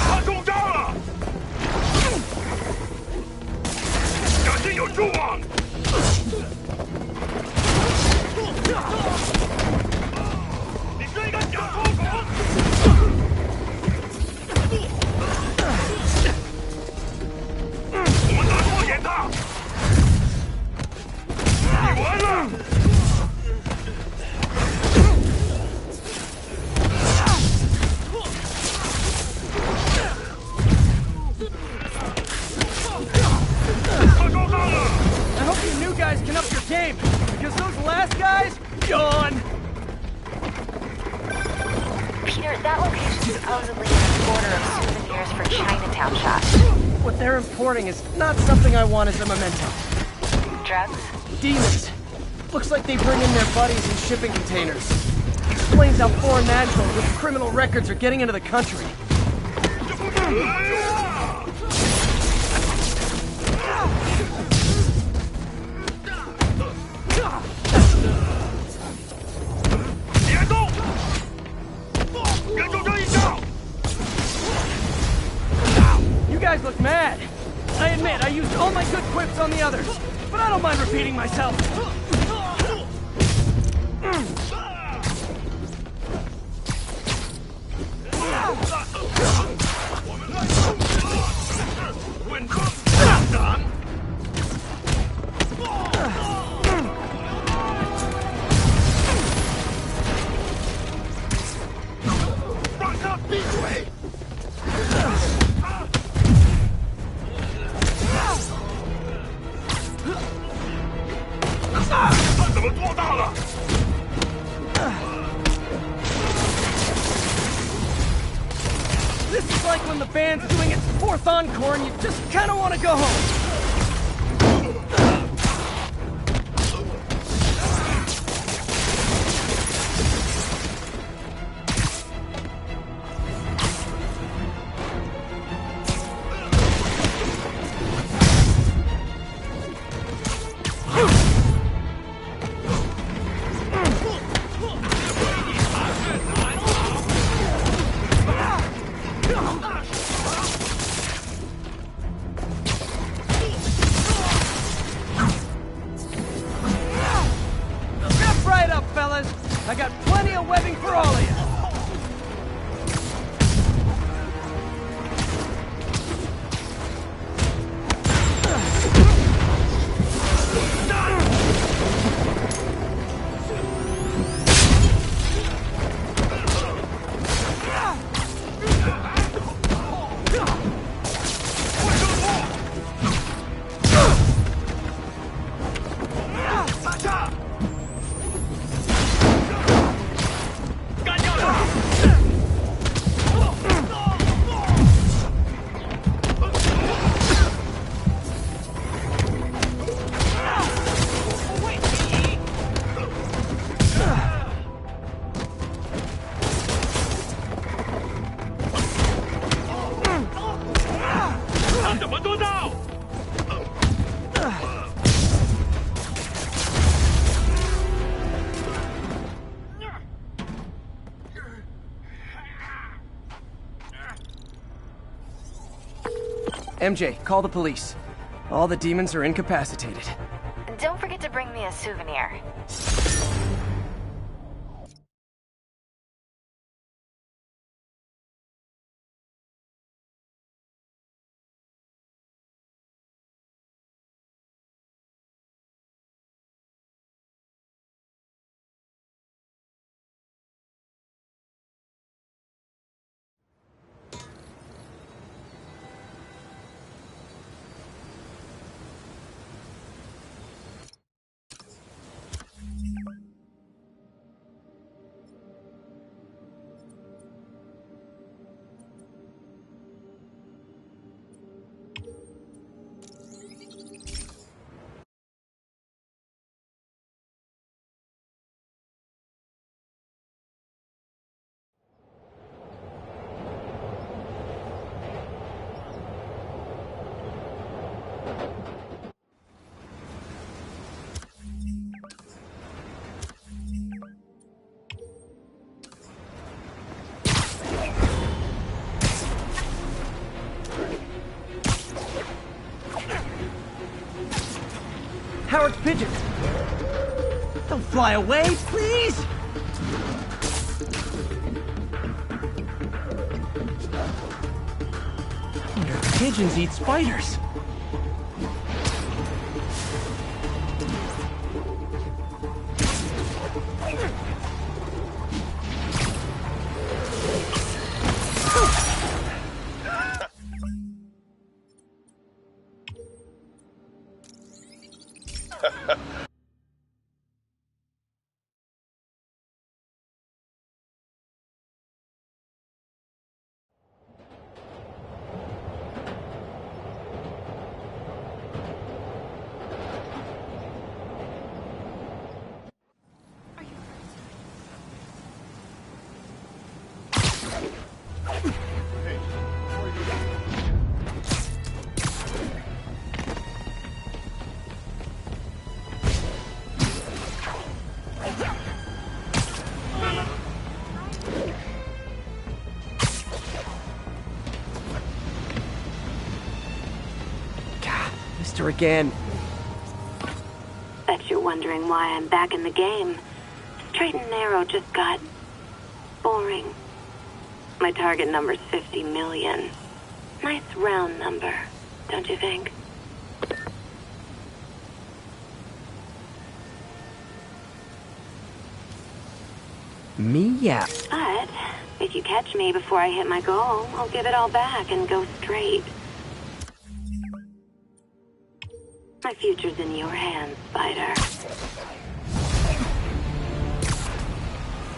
J: 他中招了，小心有蛛网！你是一个小偷狗！我们打破眼他！你完了！
C: I hope you new guys can up your game, because those last guys, gone!
E: Peter, that location supposedly is an order of souvenirs for Chinatown shops.
C: What they're importing is not something I want as a memento.
E: Drugs?
C: Demons. Looks like they bring in their buddies in shipping containers. Explains how foreign nationals with criminal records are getting into the country. You guys look mad. I admit, I used all my good quips on the others, but I don't mind repeating myself. This is like when the band's doing its fourth encore and you just kind of want to go home. Step right up, fellas. I got plenty of webbing for all of you. MJ, call the police. All the demons are incapacitated.
E: Don't forget to bring me a souvenir.
C: Howard's pigeons! Don't fly away, please! I wonder if pigeons eat spiders. Mister again.
A: Bet you're wondering why I'm back in the game. Straight and narrow just got boring. My target number's 50 million. Nice round number, don't you think?
C: Me, yeah.
A: But if you catch me before I hit my goal, I'll give it all back and go straight. My future's in your hands, Spider.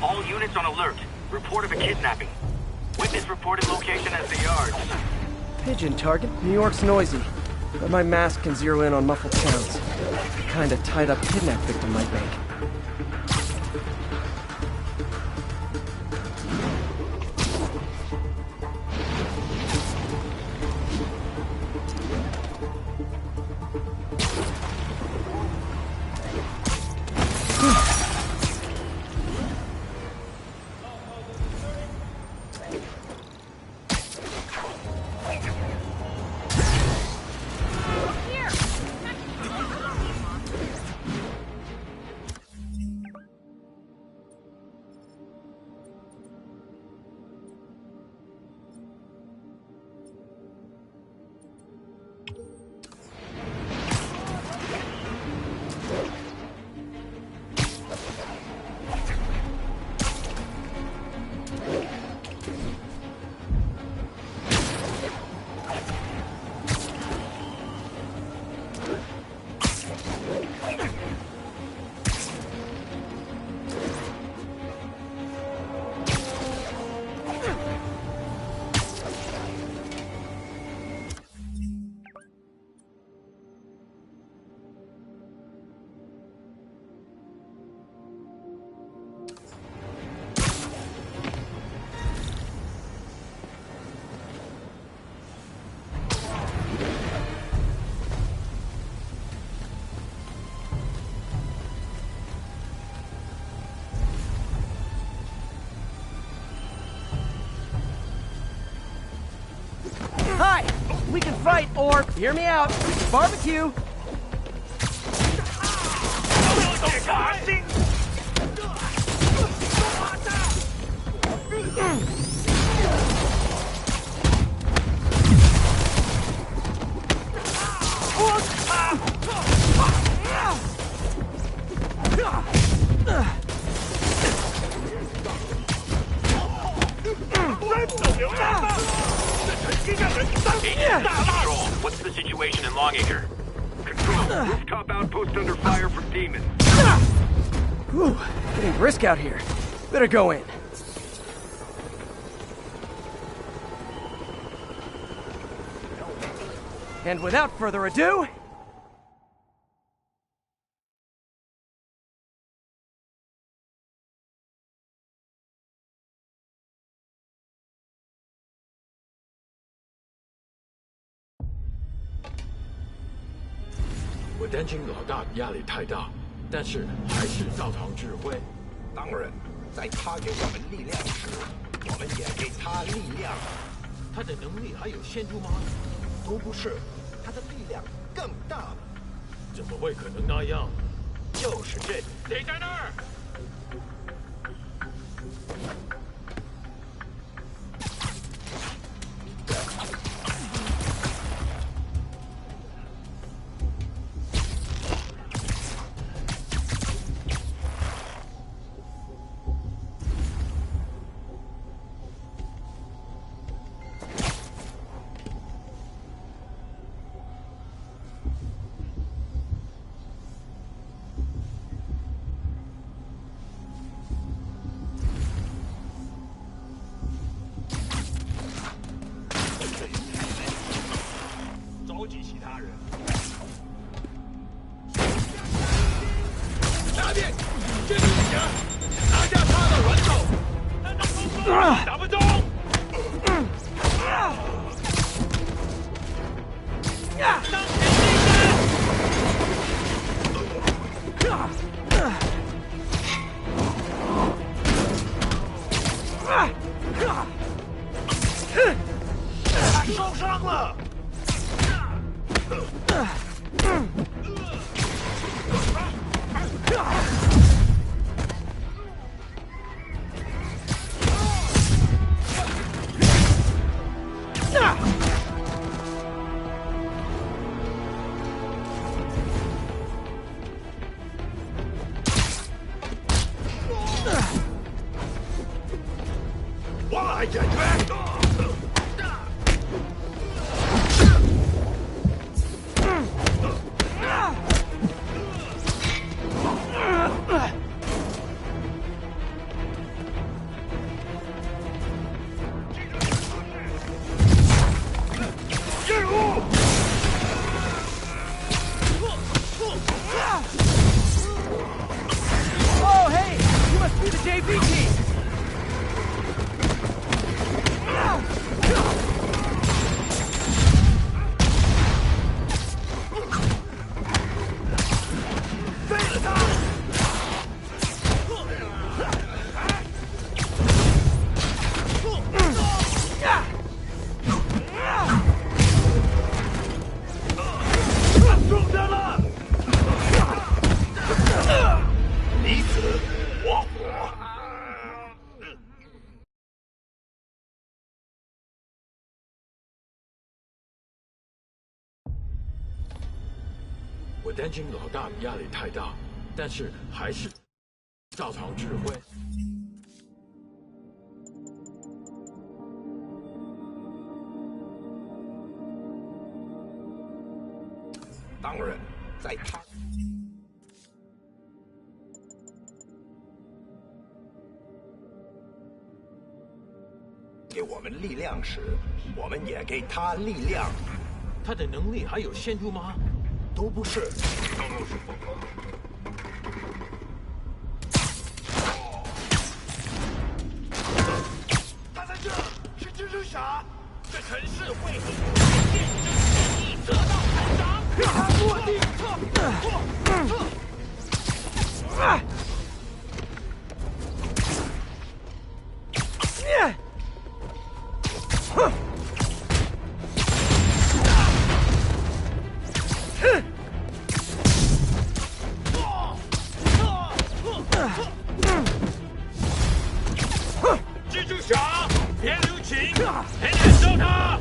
N: All units on alert. Report of a kidnapping. Witness reported location as the yards.
C: Pigeon target. New York's noisy, but my mask can zero in on muffled sounds. The kind a tied-up kidnap victim might make. Hi! We can fight, or, hear me out, we can barbecue!
N: Control, what's the situation in Longacre? Control, rooftop outpost under fire from demons.
C: Whew, getting brisk out here. Better go in. And without further ado...
D: 我担心老大压力太大，但是还是照常指挥。
I: 当然，在他给我们力量时，我们也给他力量。
D: 他的能力还有限度吗？
I: 都不是，他的力量更大了。
D: 怎么会可能那样？就是这，谁在那儿？召集其他人。下面，这里人，拿下他的人手，但他攻击打不中。当他受伤了。我来解决。
C: Oh, hey! You must be the JV team!
D: 我担心老大压力太大，但是还是照常指挥。
I: 当然，在他给我们力量时，我们也给他力量。
D: 他的能力还有限度吗？
I: 都不是。
D: 他在这，是蜘蛛侠。这城市为你见证正义得到赞赏。落地，蜘蛛侠，别留情，别忍受他。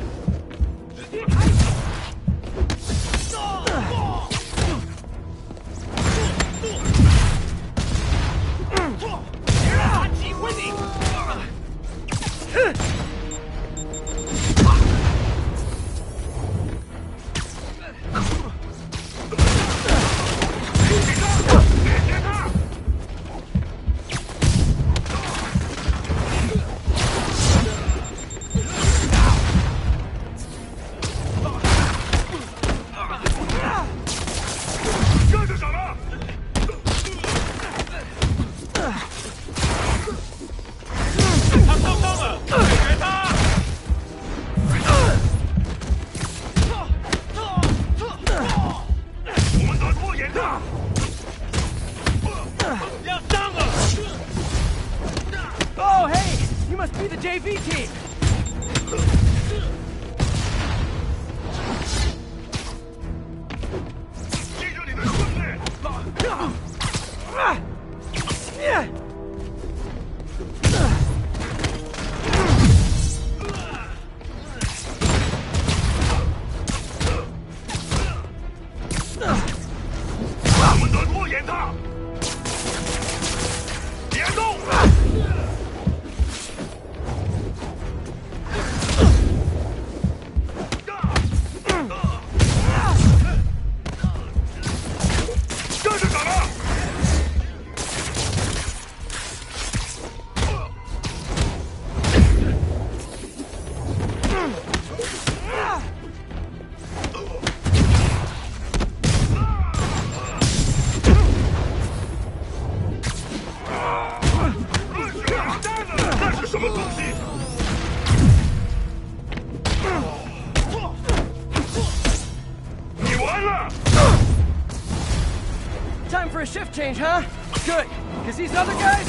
C: for a shift change, huh? Good, because these other guys,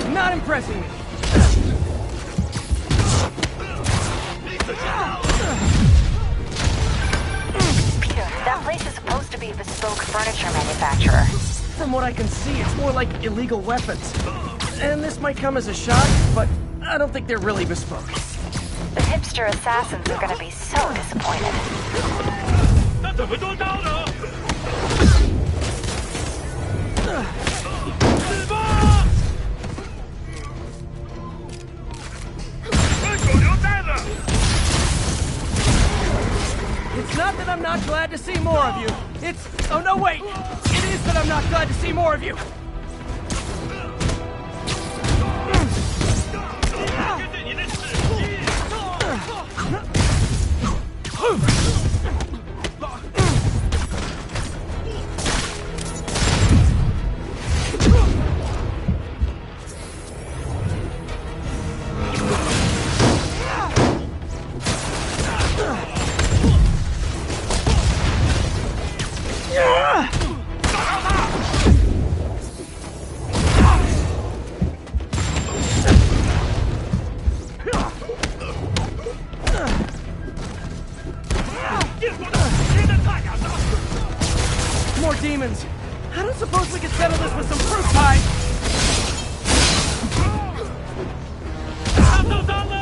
C: not impressing me.
E: Peter, that place is supposed to be a bespoke furniture manufacturer.
C: From what I can see, it's more like illegal weapons. And this might come as a shock, but I don't think they're really bespoke.
E: The hipster assassins are gonna be so disappointed.
N: 那怎么做到的？死吧！被狗留在了。
C: It's not that I'm not glad to see more of you. It's... Oh, no, wait. It is that I'm not glad to see more of you.
N: 这是你的死期。
C: More demons. I don't suppose we could settle this with some fruit pie.
N: 他受伤了。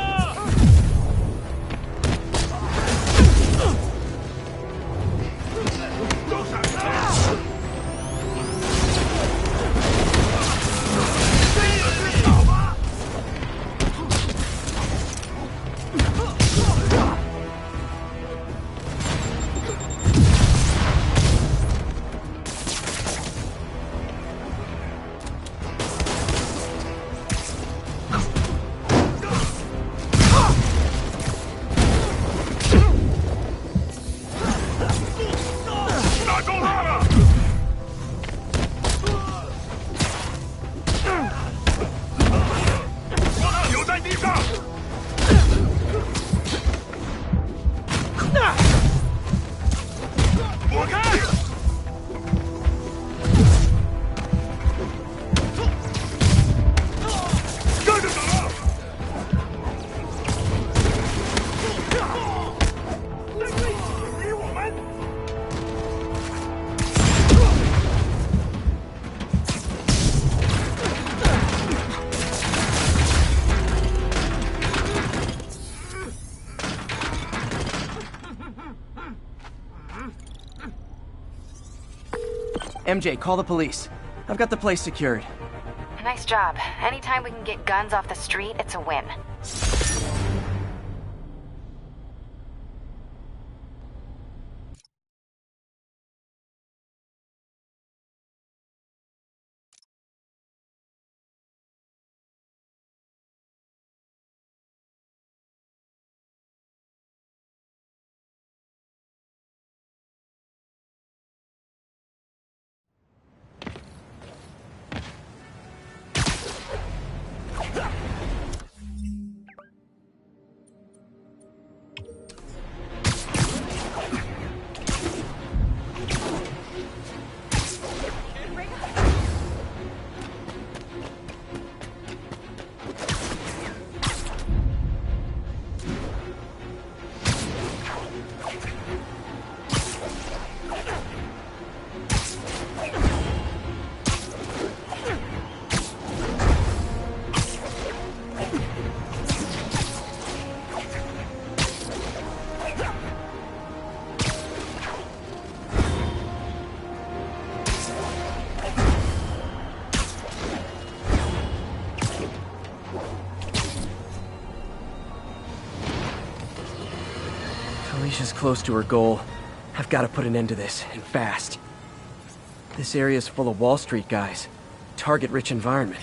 N: 打中他了！我他留在地上！躲开！这就走了！离我们！
C: MJ, call the police. I've got the place secured.
E: Nice job. Anytime we can get guns off the street, it's a win.
C: Alicia's close to her goal. I've got to put an end to this, and fast. This area's full of Wall Street guys. Target-rich environment.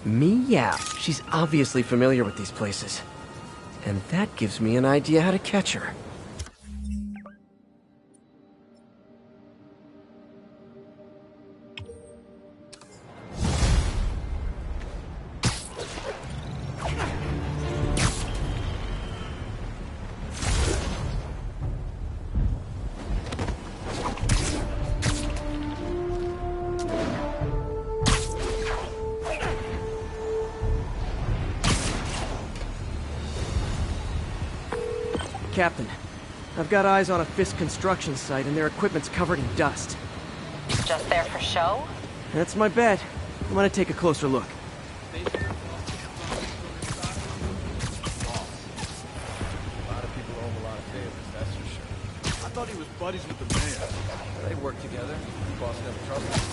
C: Meow. She's obviously familiar with these places. And that gives me an idea how to catch her. Captain, I've got eyes on a Fisk construction site and their equipment's covered in dust.
E: Just there for show?
C: That's my bet. I'm gonna take a closer look.
D: A lot of people owe him a lot of favors, that's for sure. I thought he was buddies with the mayor. They work together. The boss never trusted him.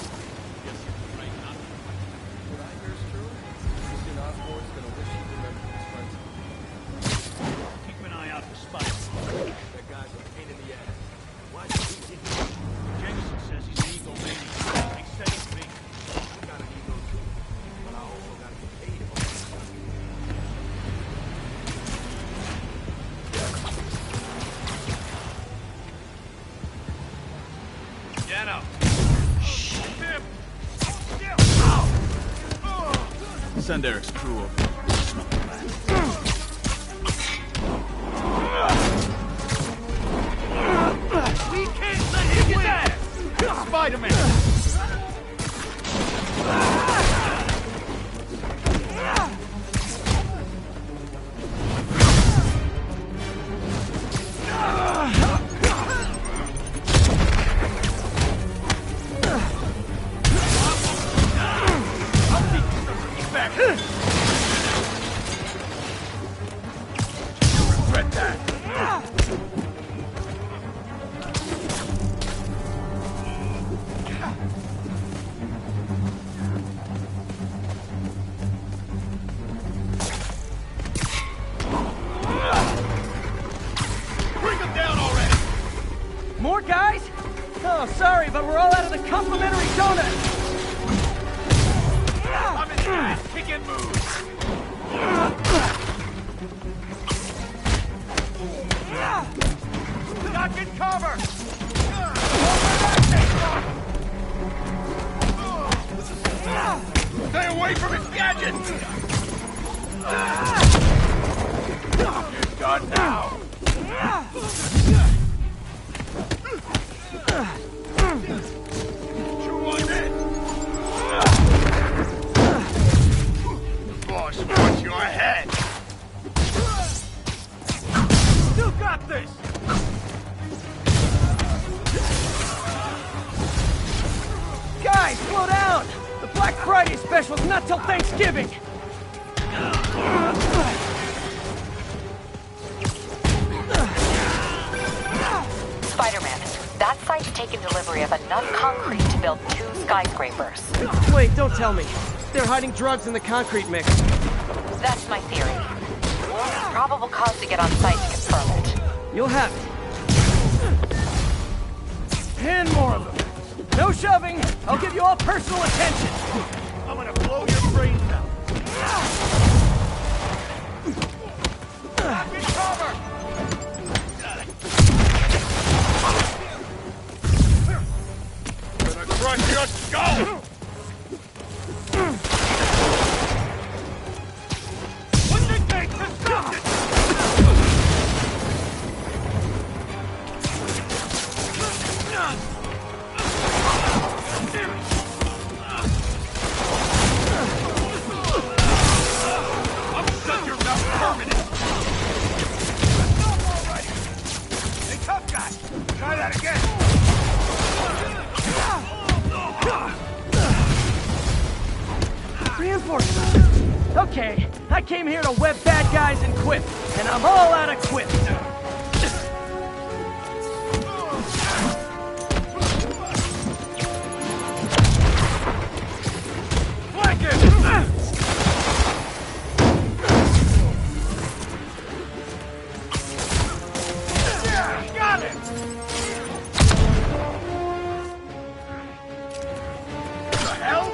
D: Guess you're right, not. What I hear is true. Christian Osborn's gonna wish he remembered his friends. Keep an eye out for Spike. That guy's a pain in the ass. Why did he get him? Jameson says he's an egomaniac. He said it to me. I got an ego too. But I also gotta get paid for it. Dano! Send Eric's crew over. We can't let him win! Spider-Man!
C: More guys? Oh, sorry, but we're all out of the complimentary donut.
N: I'm in the ass kicking moves. Knock in cover. Stay away from his gadgets. You're done now. Chew on it! The boss wants your head! You got this!
C: Guys, slow down! The Black Friday special's not till Thanksgiving!
E: Spider-Man, that site's taken delivery of enough concrete to build 2 skyscrapers.
C: Wait, don't tell me. They're hiding drugs in the concrete mix.
E: That's my theory. We'll need probable cause to get on site to confirm it.
C: You'll have it. 10 more of them. No shoving. I'll give you all personal attention.
N: I'm gonna blow your brains out. Knock in cover! Gonna crush your skull! What's it take to stop it? I'll shut your mouth permanent! Enough already! Hey, tough guy! Try that again!
C: Reinforcements. Okay, I came here to web bad guys and quip, and I'm all out of quip.
N: Flank it! Yeah, got it! The hell?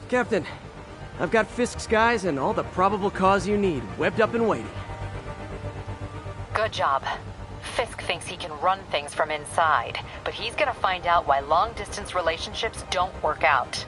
C: Captain, I've got Fisk's guys and all the probable cause you need, webbed up and waiting.
K: Good job. Fisk thinks he can run things from inside, but he's gonna find out why long-distance relationships don't work out.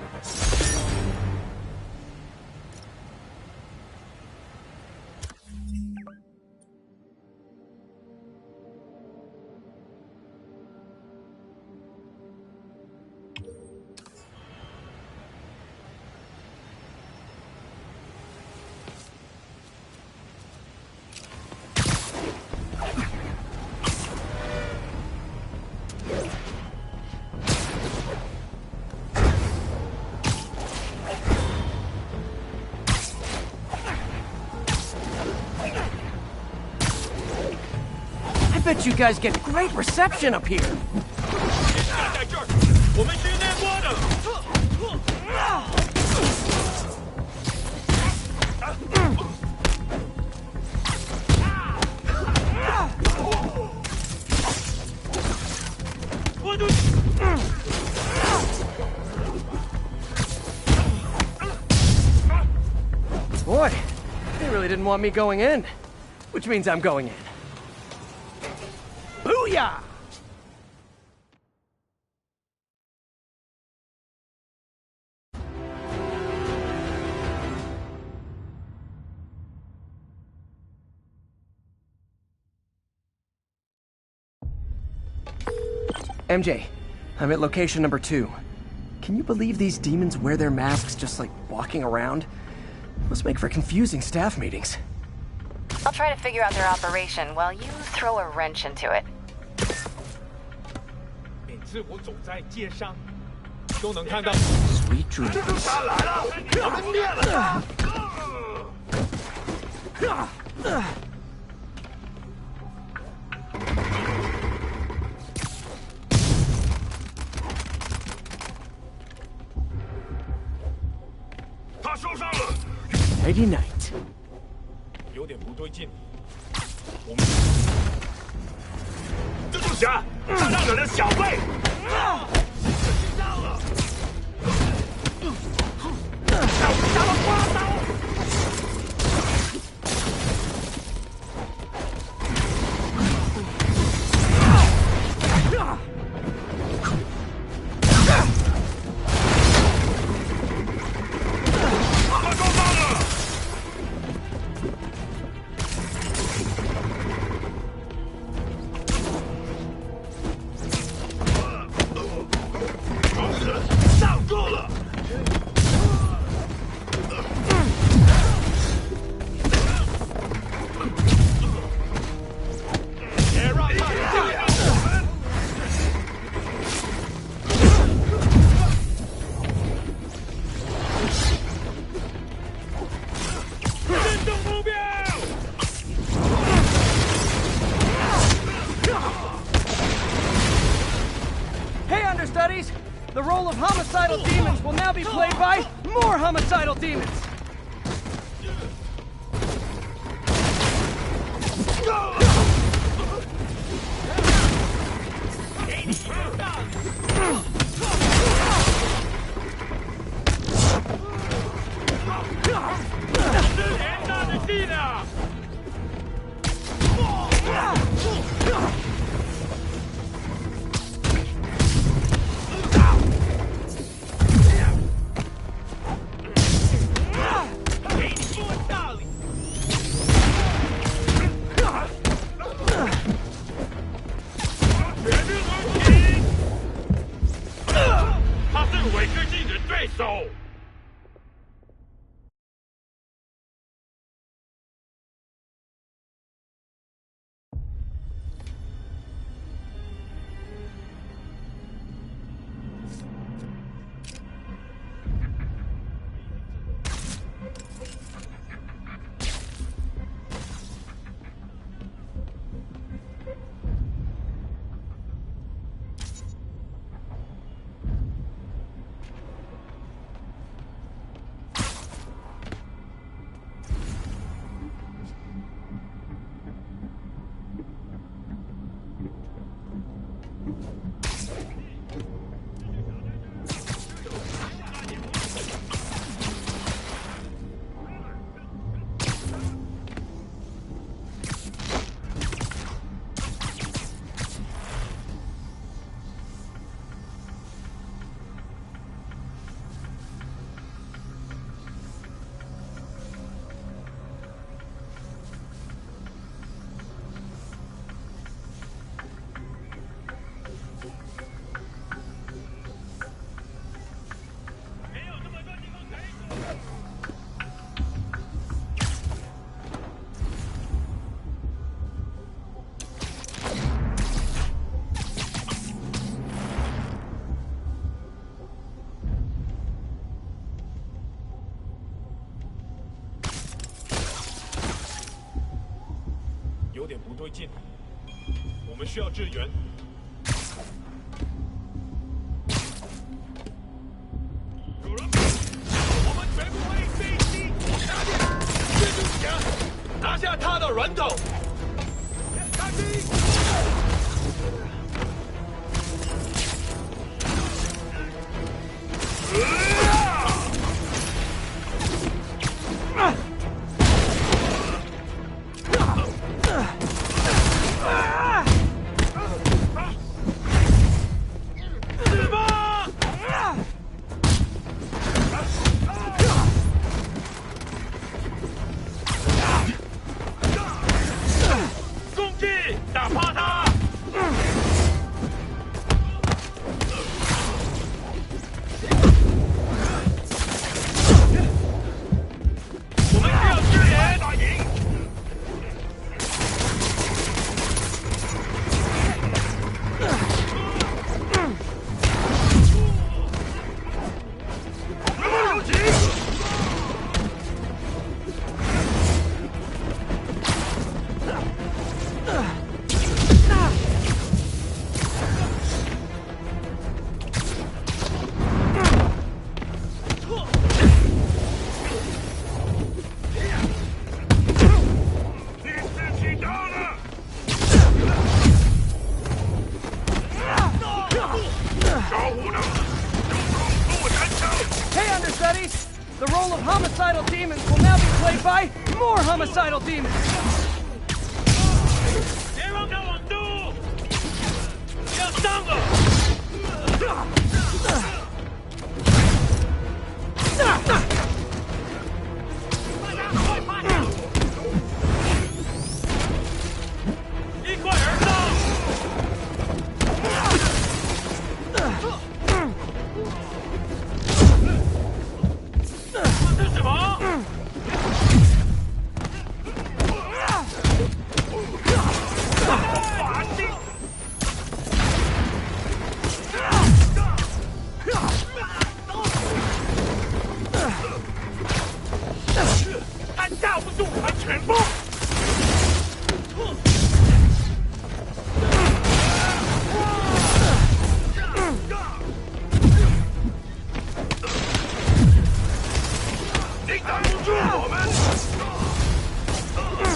C: I bet you guys get great reception up here. Boy, they really didn't want me going in, which means I'm going in. Booyah! MJ, I'm at location number 2. Can you believe these demons wear their masks just like walking around? Must make for confusing staff meetings.
E: I'll try to figure out their operation while you throw a wrench into it.
D: 每次我走在街上，都能看到。
C: Sweet dreams.
D: 蜘蛛侠来了，我们灭了他！他受伤了。
C: Nighty night.
D: 有点不对劲，我们蜘蛛侠炸到你的小背，听到了，杀了刮刀。
C: The role of homicidal demons will now be played by more homicidal demons!
D: 点不对劲，我们需要支援。有人，我们全部为飞机拿点蜘蛛侠，拿下他的人头。开兵！The
C: role of homicidal demons will now be played by more homicidal demons!
D: 别让他往东！要上了！一块儿上！这是什么？ 架不住还全部！你挡不住我们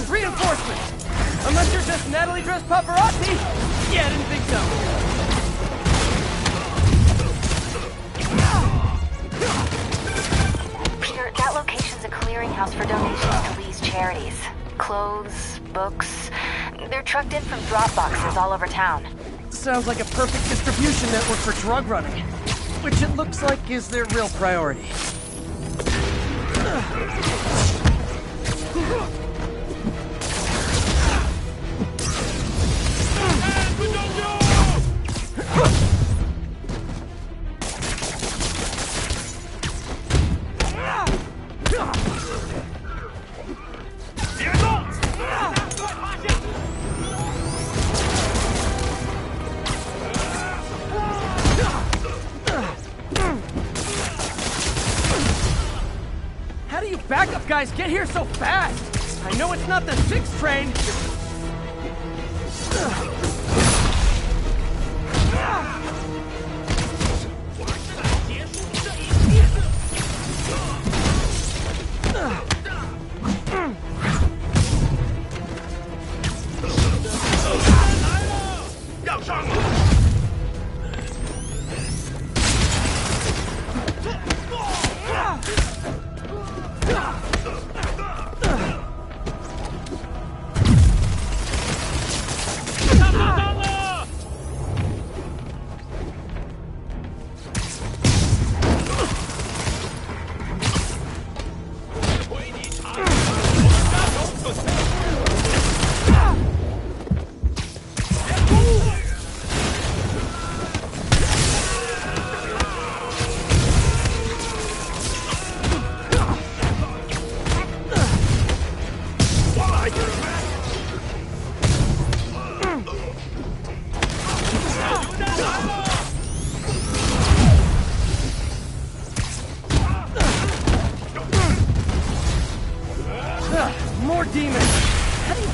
C: Reinforcements! Unless you're just Natalie dressed paparazzi? Yeah, I didn't think so.
E: Peter, that location's a clearinghouse for donations to Lee's charities. Clothes, books. They're trucked in from drop boxes all over town.
C: Sounds like a perfect distribution network for drug running. Which it looks like is their real priority. How do you backup guys get here so fast? I know it's not the 6 train.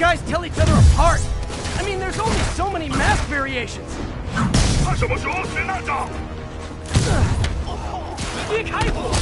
C: guys tell each other apart? I mean, there's only so many mask variations.
N: 他什么时候学那招？
C: 别开火！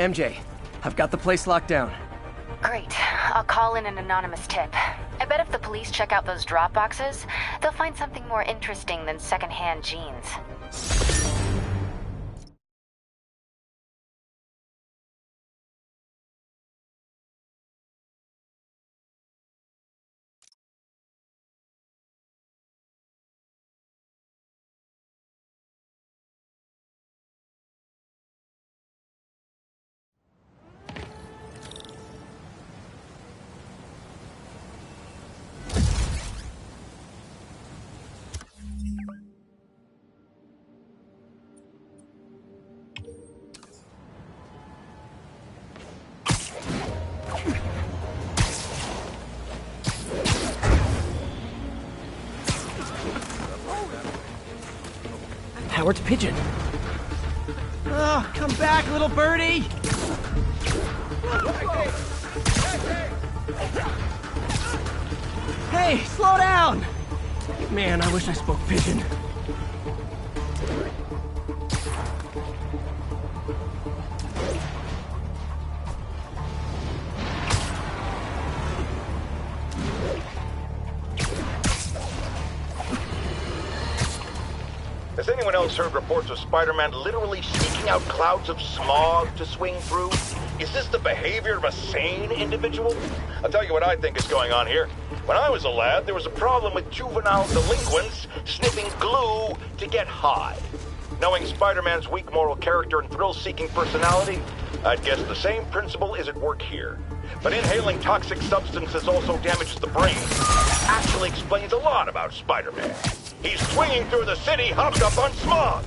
C: MJ, I've got the place locked down.
E: Great. I'll call in an anonymous tip. I bet if the police check out those drop boxes, they'll find something more interesting than secondhand jeans.
C: Howard's pigeon. Oh, come back, little birdie! Hey, slow down! Man, I wish I spoke pigeon.
B: Has anyone else heard reports of Spider-Man literally seeking out clouds of smog to swing through? Is this the behavior of a sane individual? I'll tell you what I think is going on here. When I was a lad, there was a problem with juvenile delinquents sniffing glue to get high. Knowing Spider-Man's weak moral character and thrill-seeking personality, I'd guess the same principle is at work here. But inhaling toxic substances also damages the brain. Actually explains a lot about Spider-Man. He's swinging through the city hopped up on smog.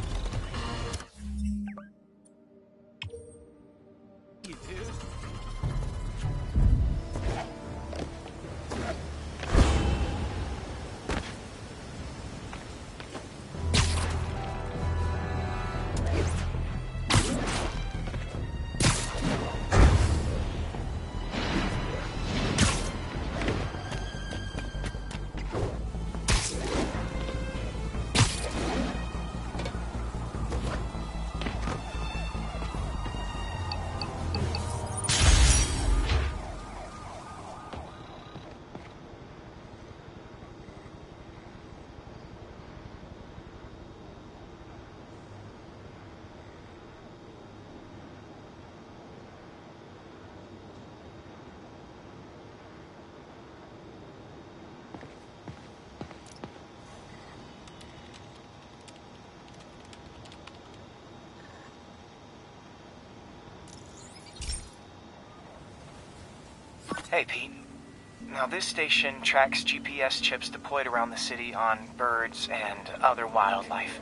L: Hey, Pete. Now, this station tracks GPS chips deployed around the city on birds and other wildlife.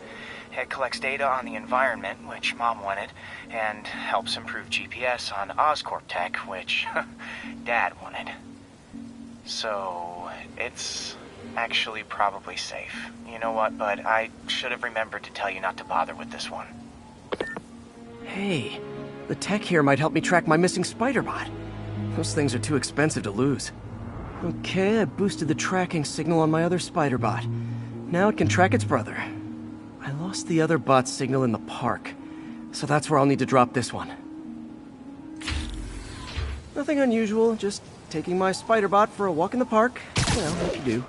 L: It collects data on the environment, which Mom wanted, and helps improve GPS on Oscorp tech, which Dad wanted. So, it's actually probably safe. You know what, bud? I should have remembered to tell you not to bother with this one.
C: Hey, the tech here might help me track my missing Spider-Bot. Those things are too expensive to lose. Okay, I boosted the tracking signal on my other spider bot. Now it can track its brother. I lost the other bot's signal in the park, so that's where I'll need to drop this one. Nothing unusual, just taking my spider bot for a walk in the park. Well, what you do.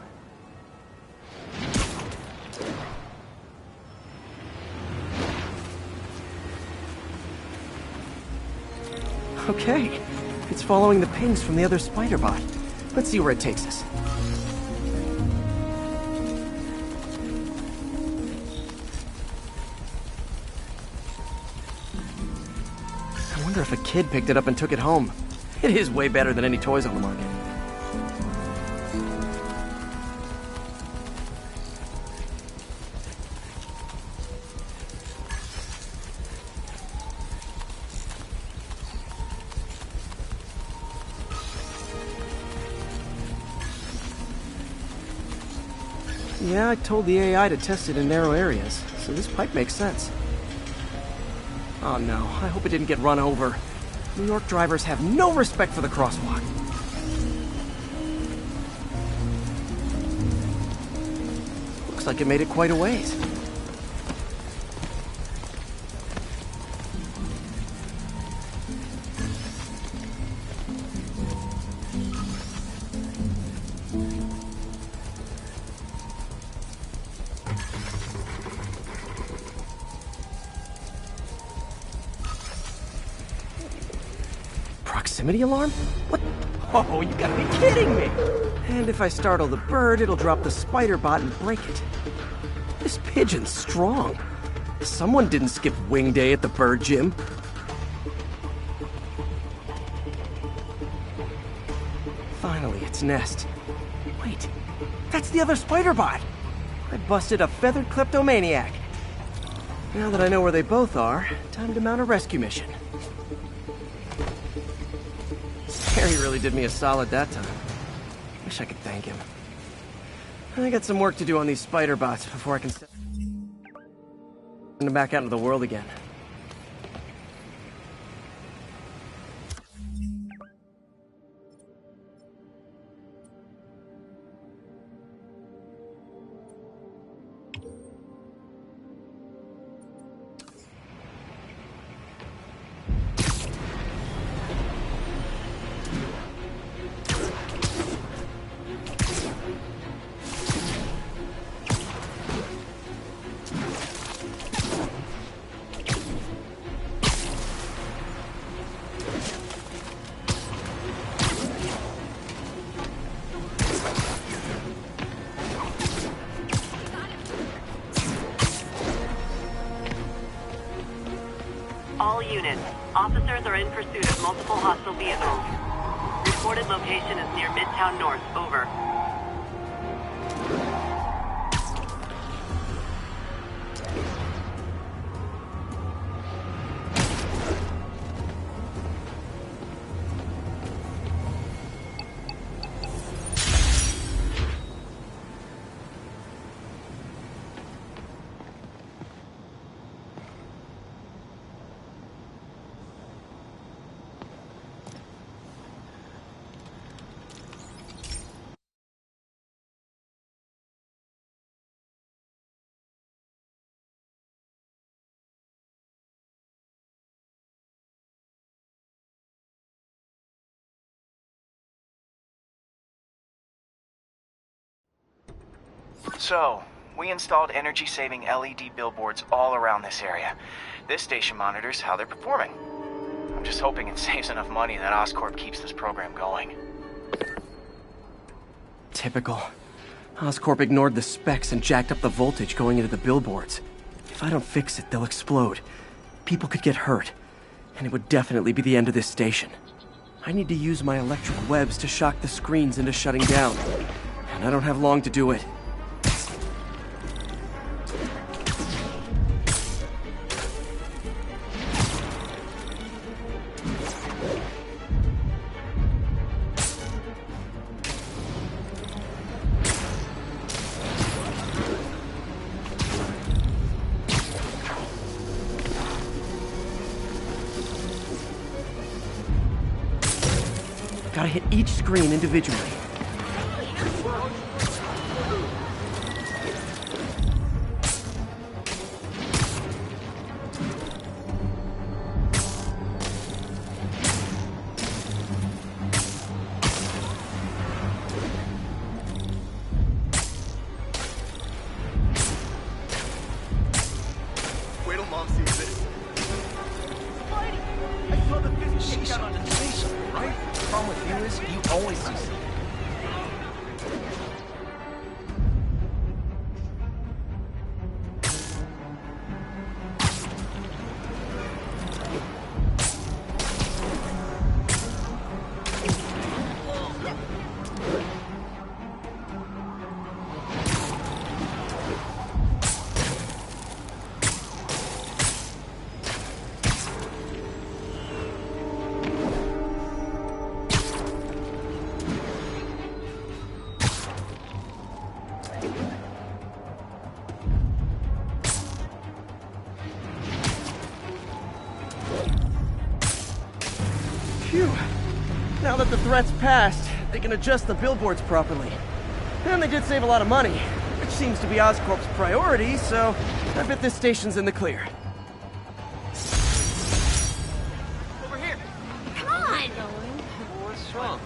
C: Okay, it's following the pings from the other spider bot. Let's see where it takes us. I wonder if a kid picked it up and took it home. It is way better than any toys on the market. Yeah, I told the AI to test it in narrow areas, so this pipe makes sense. Oh no, I hope it didn't get run over. New York drivers have no respect for the crosswalk. Looks like it made it quite a ways. Proximity alarm? What? Oh, you gotta be kidding me! And if I startle the bird, it'll drop the spider bot and break it. This pigeon's strong. Someone didn't skip wing day at the bird gym. Finally, its nest. Wait, that's the other spider bot! I busted a feathered kleptomaniac. Now that I know where they both are, time to mount a rescue mission. Harry really did me a solid that time. Wish I could thank him. I got some work to do on these spider bots before I can send them back out into the world again.
A: All units, officers are in pursuit of multiple hostile vehicles. Reported location is near Midtown North. Over.
L: So, we installed energy-saving LED billboards all around this area. This station monitors how they're performing. I'm just hoping it saves enough money that Oscorp keeps this program going.
C: Typical. Oscorp ignored the specs and jacked up the voltage going into the billboards. If I don't fix it, they'll explode. People could get hurt. And it would definitely be the end of this station. I need to use my electric webs to shock the screens into shutting down. And I don't have long to do it. Gotta hit each screen individually. Now that the threat's passed, they can adjust the billboards properly. And they did save a lot of money, which seems to be Oscorp's priority, so I bet this station's in the clear.
G: Over here. Come on.
C: What's wrong?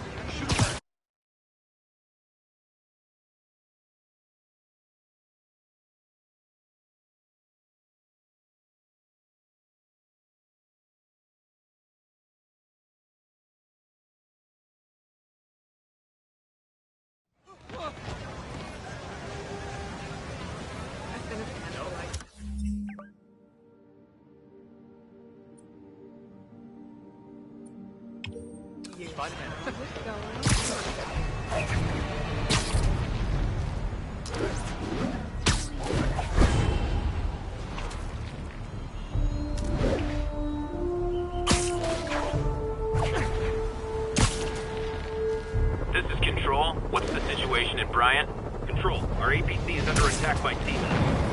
N: This is Control. What's the situation in Bryant? Control, our APC is under attack by demons.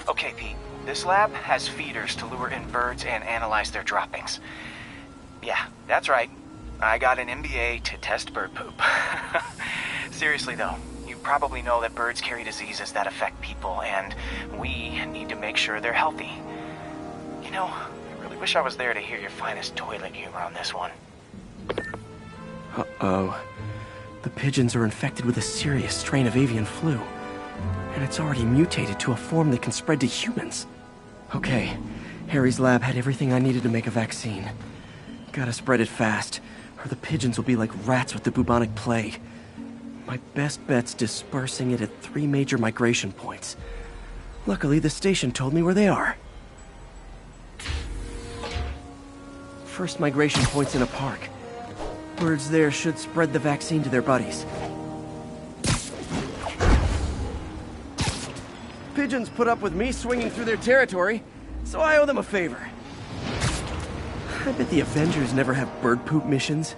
L: Okay, Pete. This lab has feeders to lure in birds and analyze their droppings. Yeah, that's right. I got an MBA to test bird poop. Seriously though, you probably know that birds carry diseases that affect people, and we need to make sure they're healthy. You know, I really wish I was there to hear your finest toilet humor on this one.
C: Uh-oh. The pigeons are infected with a serious strain of avian flu. And it's already mutated to a form that can spread to humans. Okay, Harry's lab had everything I needed to make a vaccine. Gotta spread it fast, or the pigeons will be like rats with the bubonic plague. My best bet's dispersing it at 3 major migration points. Luckily, the station told me where they are. First migration point's in a park. Birds there should spread the vaccine to their buddies. Pigeons put up with me swinging through their territory, so I owe them a favor. I bet the Avengers never have bird poop missions.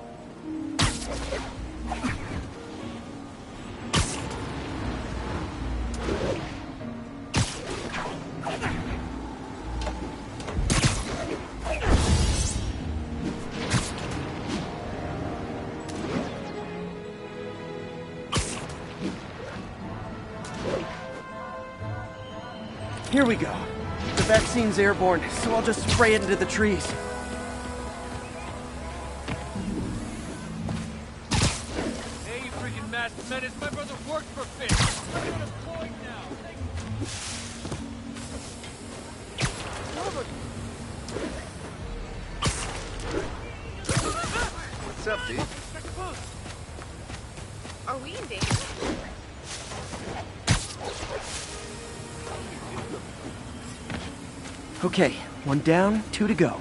C: Here we go. The vaccine's airborne, so I'll just spray it into the trees.
D: Hey, you freaking masked menace! My brother worked for Fisk! I'm unemployed now!
B: What's up, dude?
G: Are we in danger?
C: Okay, 1 down, 2 to go.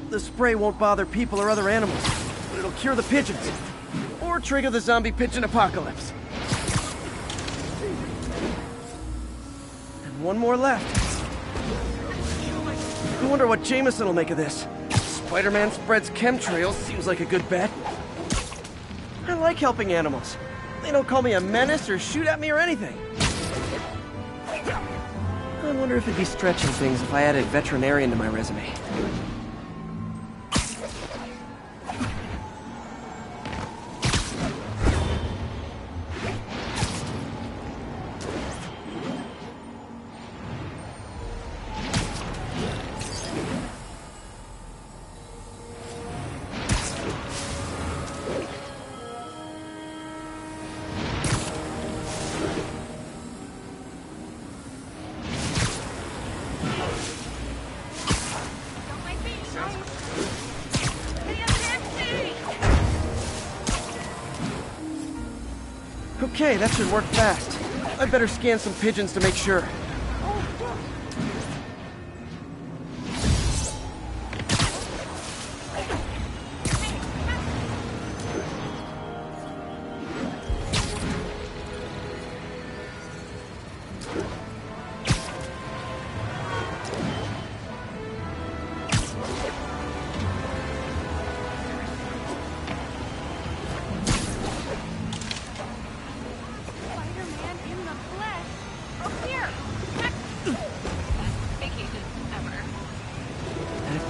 C: The spray won't bother people or other animals, but it'll cure the pigeons. Or trigger the zombie pigeon apocalypse. And 1 more left. I wonder what Jameson will make of this. Spider-Man spreads chemtrails seems like a good bet. I like helping animals. They don't call me a menace or shoot at me or anything. I wonder if it'd be stretching things if I added veterinarian to my resume. Okay, that should work fast. I'd better scan some pigeons to make sure.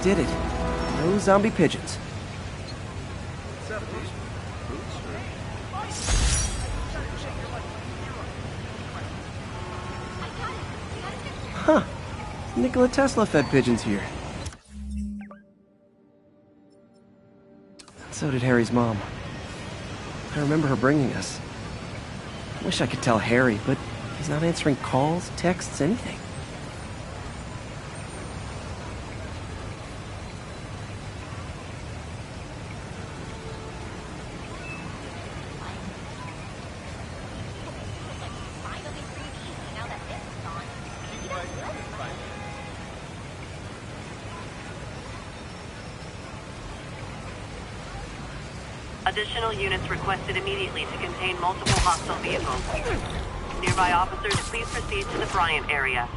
C: Did it. No zombie pigeons. Huh. Nikola Tesla fed pigeons here. So did Harry's mom. I remember her bringing us. I wish I could tell Harry, but he's not answering calls, texts, anything.
A: Additional units requested immediately to contain multiple hostile vehicles. Nearby officers, please proceed to the Bryant area.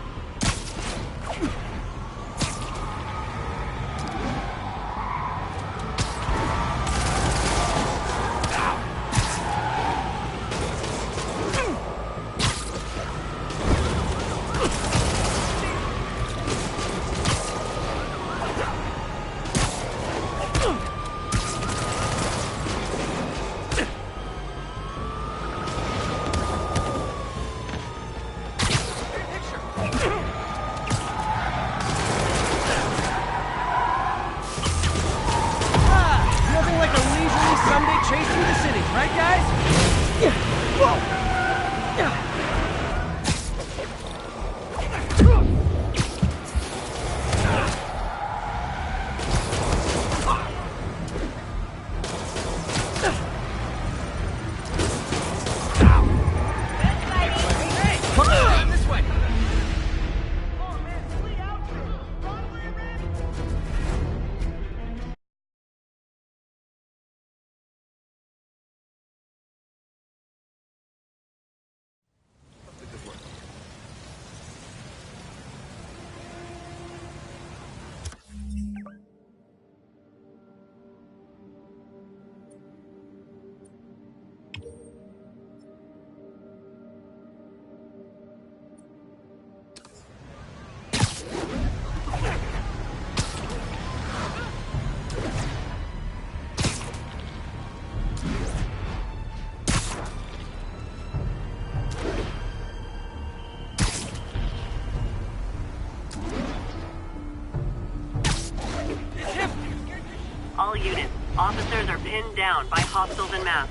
A: All units, officers are pinned down by hostiles en masse.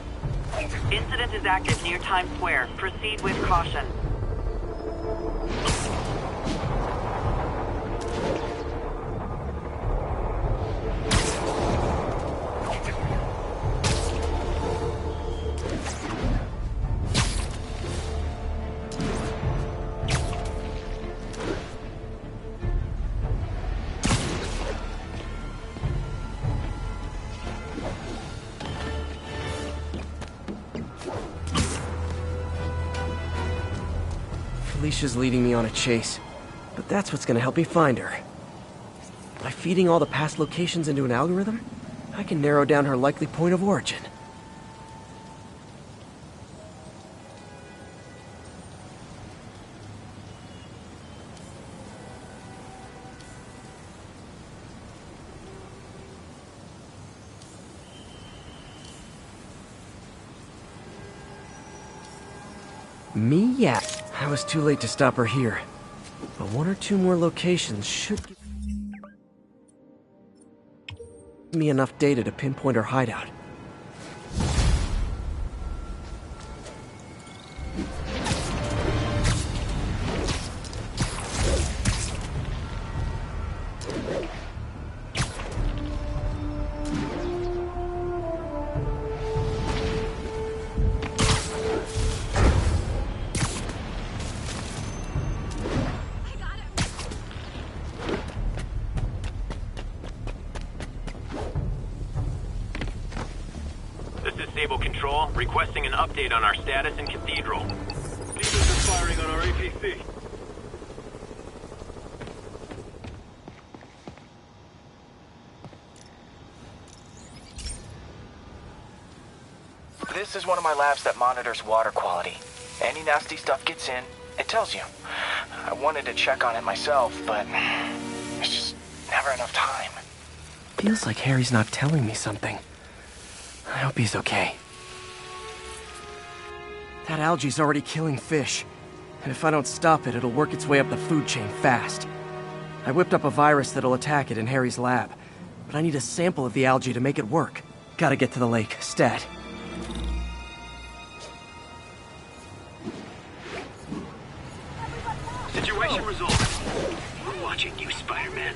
A: Incident is active near Times Square. Proceed with caution.
C: Felicia's leading me on a chase, but that's what's gonna help me find her. By feeding all the past locations into an algorithm, I can narrow down her likely point of origin. Me? Yeah. I was too late to stop her here. But one or two more locations should give me enough data to pinpoint her hideout.
N: Requesting an update on our status in Cathedral. Demons are firing on our APC.
L: This is one of my labs that monitors water quality. Any nasty stuff gets in, it tells you. I wanted to check on it myself, but there's just never enough time.
C: Feels like Harry's not telling me something. I hope he's okay. That algae's already killing fish, and if I don't stop it, it'll work its way up the food chain fast. I whipped up a virus that'll attack it in Harry's lab, but I need a sample of the algae to make it work. Gotta get to the lake, stat.
N: Situation resolved. We're watching you, Spider-Man.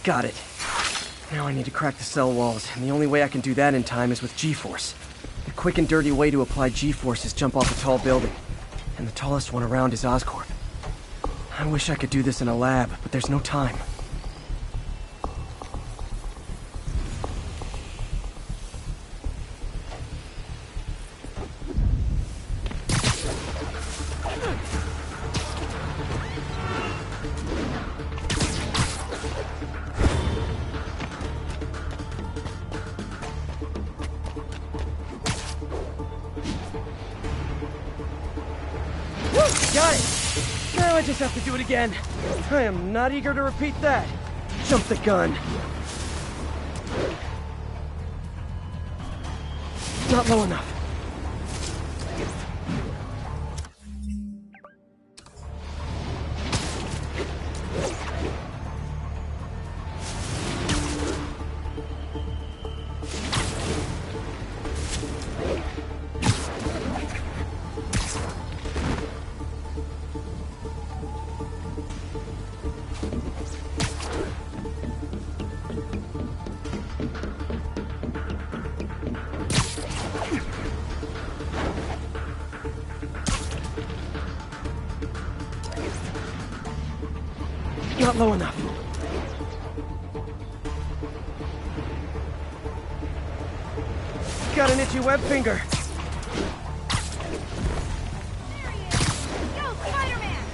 C: Got it. Now I need to crack the cell walls, and the only way I can do that in time is with G-Force. The quick and dirty way to apply G-Force is jump off a tall building, and the tallest one around is Oscorp. I wish I could do this in a lab, but there's no time. Got it! Now I just have to do it again. I am not eager to repeat that. Jump the gun. Not low enough. Not low enough. Got an itchy web finger.
H: Go, Spider-Man!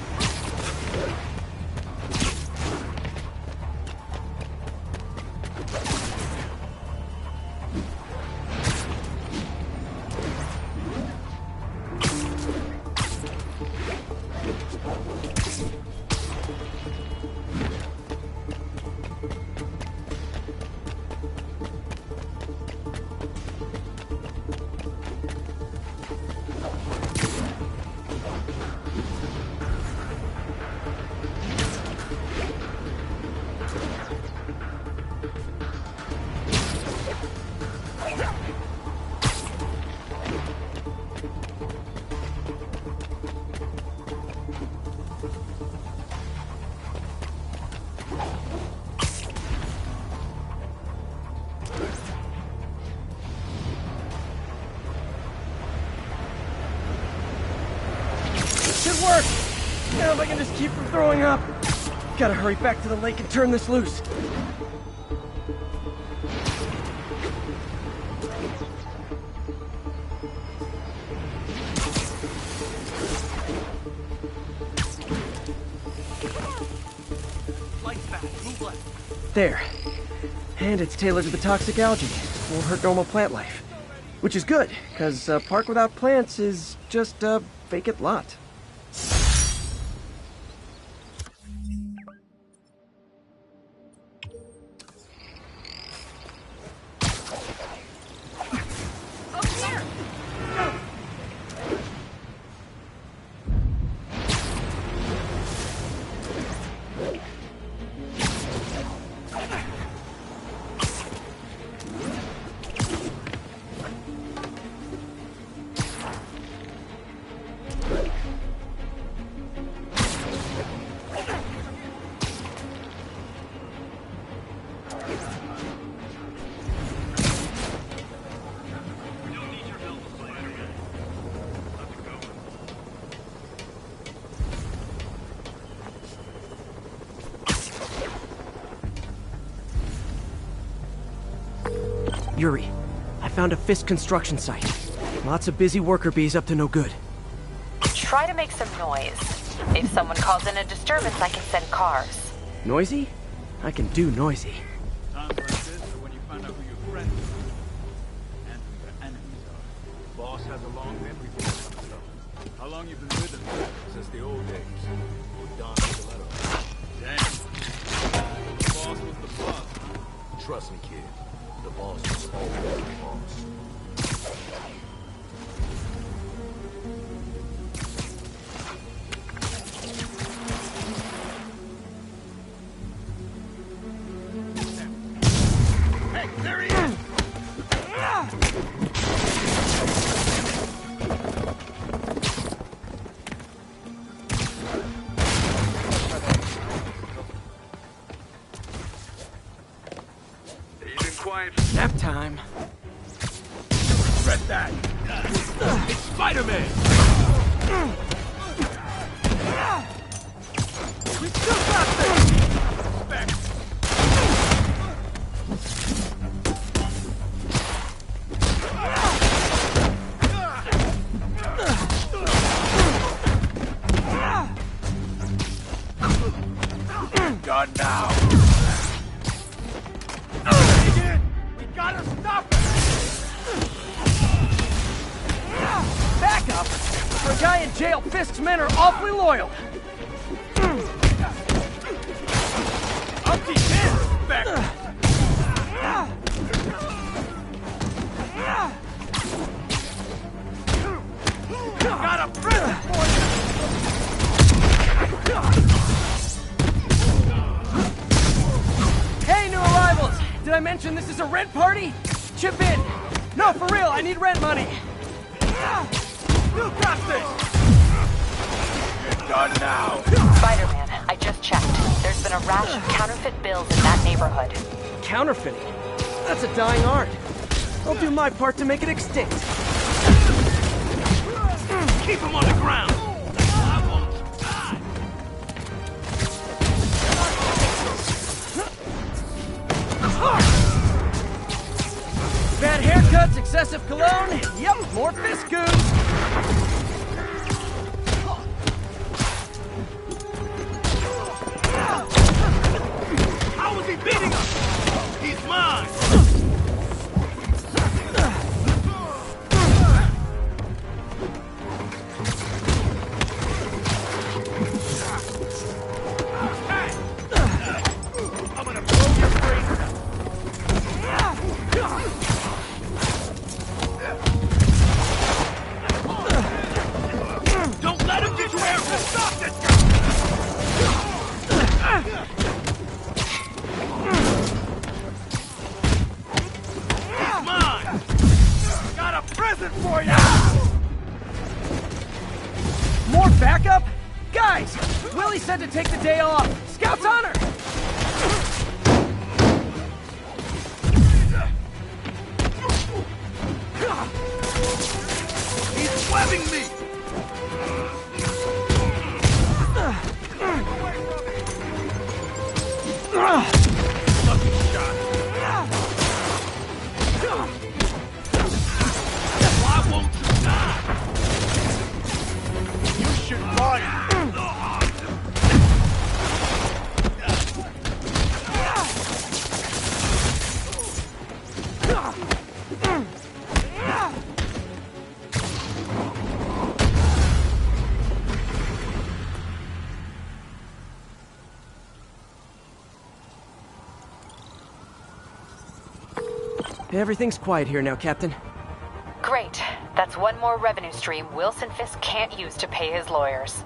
C: Should work! Now if I can just keep from throwing up. Gotta hurry back to the lake and turn this loose. there. And it's tailored to the toxic algae. Won't hurt normal plant life. Which is good, because a park without plants is just a vacant lot. Yuri, I found a Fisk construction site. Lots of busy worker bees up to no good.
K: Try to make some noise. If someone calls in a disturbance, I can send cars.
C: Noisy? I can do noisy.
O: Times like this are when you find out who your friends are and who your enemies are. Boss has a long memory for that kind of stuff. How long you been with him?
D: Since the old days. With Don Nicoletto.
O: Damn. The boss was the boss.
D: Trust me, kid. The boss was always the boss.
O: Hey, there he is!
C: Nap time.
O: Regret that! It's Spider-Man! We still got this! Back. Done now!
C: Gotta stop it! Backup? For a guy in jail, Fisk's men are awfully loyal.
O: I'll keep his back! Got a present for you!
C: Hey, new arrivals! Did I mention this is a rent party? Chip in! No, for real, I need rent money!
O: You got this! You're done now!
K: Spider-Man, I just checked. There's been a rash of counterfeit bills in that neighborhood.
C: Counterfeiting? That's a dying art. I'll do my part to make it extinct.
O: Keep him on the ground!
C: Bad haircuts, excessive cologne. Yep, more Fisk goons.
O: How was he beating us? He's mine! I'm gonna blow your brains out! Don't let him get you out! Stop this guy! He's mine! Got a present for you!
C: More backup? Guys, Willie said to take the day off. Scout's honor!
O: He's webbing me! Lucky shot. Why won't you die? You should run.
C: Everything's quiet here now, Captain.
K: Great. That's one more revenue stream Wilson Fisk can't use to pay his lawyers.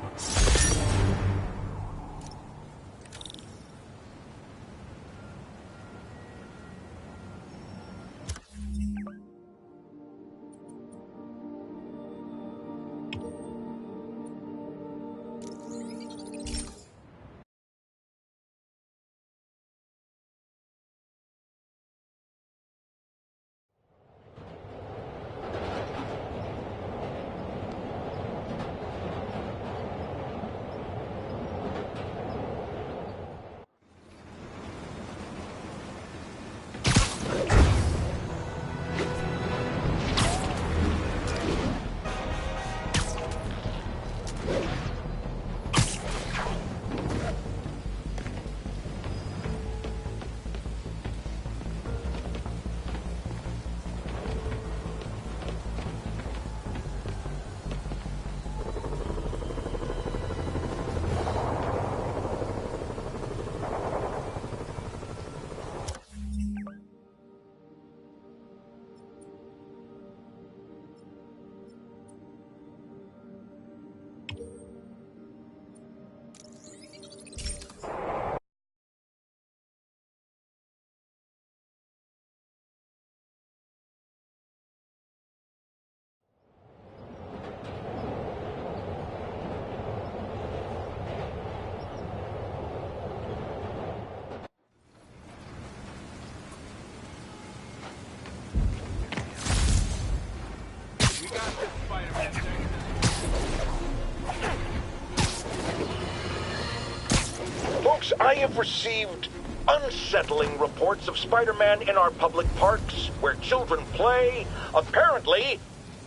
B: Folks, I have received unsettling reports of Spider-Man in our public parks, where children play, apparently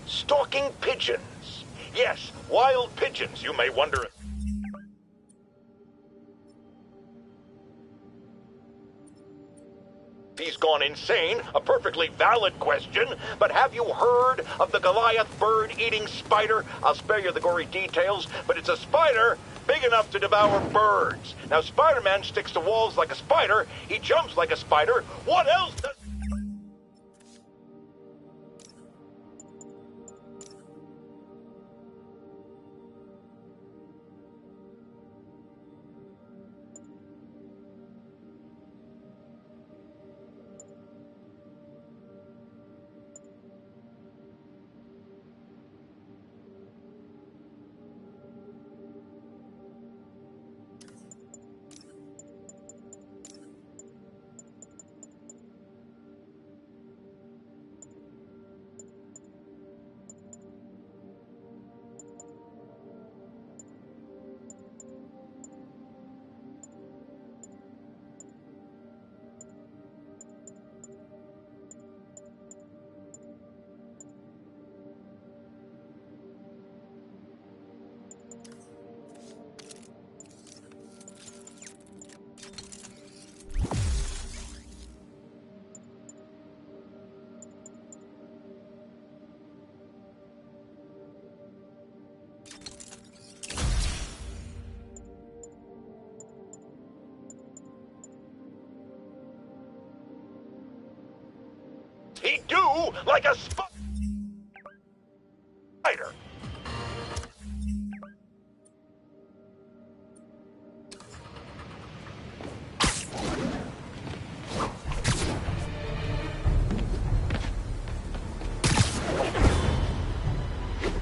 B: stalking pigeons. Yes, wild pigeons, you may wonder. He's gone insane, a perfectly valid question, but have you heard of the Goliath bird-eating spider? I'll spare you the gory details, but it's a spider big enough to devour birds. Now, Spider-Man sticks to walls like a spider, he jumps like a spider. What else does... He'd do like a spider.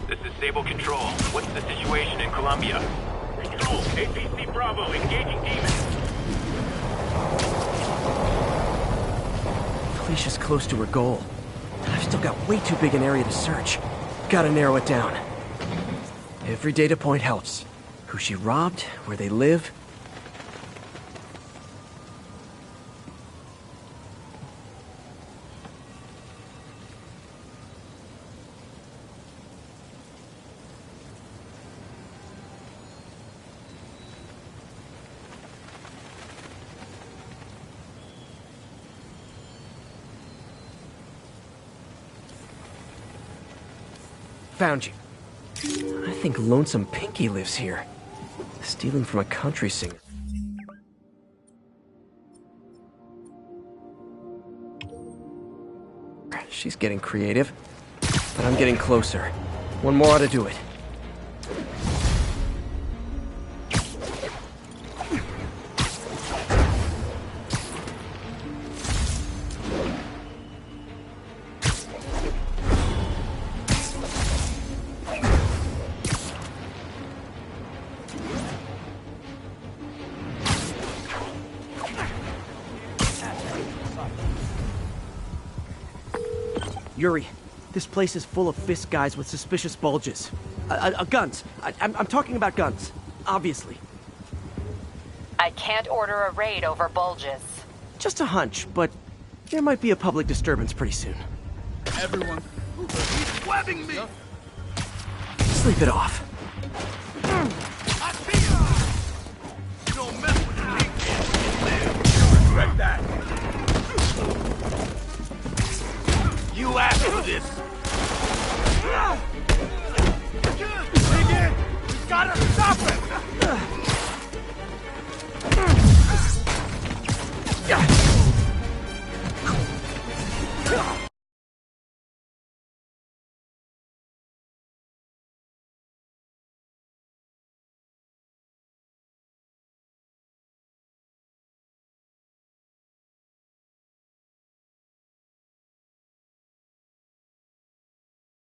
N: This is Sable Control. What's the situation in Colombia? Control, APC Bravo, engaging demons.
C: Felicia's close to her goal. I've still got way too big an area to search. Gotta narrow it down. Every data point helps. Who she robbed, where they live. Found you. I think Lonesome Pinky lives here. Stealing from a country singer. She's getting creative. But I'm getting closer. One more ought to do it. Yuri, this place is full of Fisk guys with suspicious bulges. Guns. I'm talking about guns. Obviously.
K: I can't order a raid over bulges.
C: Just a hunch, but there might be a public disturbance pretty soon.
O: Everyone, he's webbing me!
C: Sleep it off.
O: You don't mess with me, you regret that. You asked for this!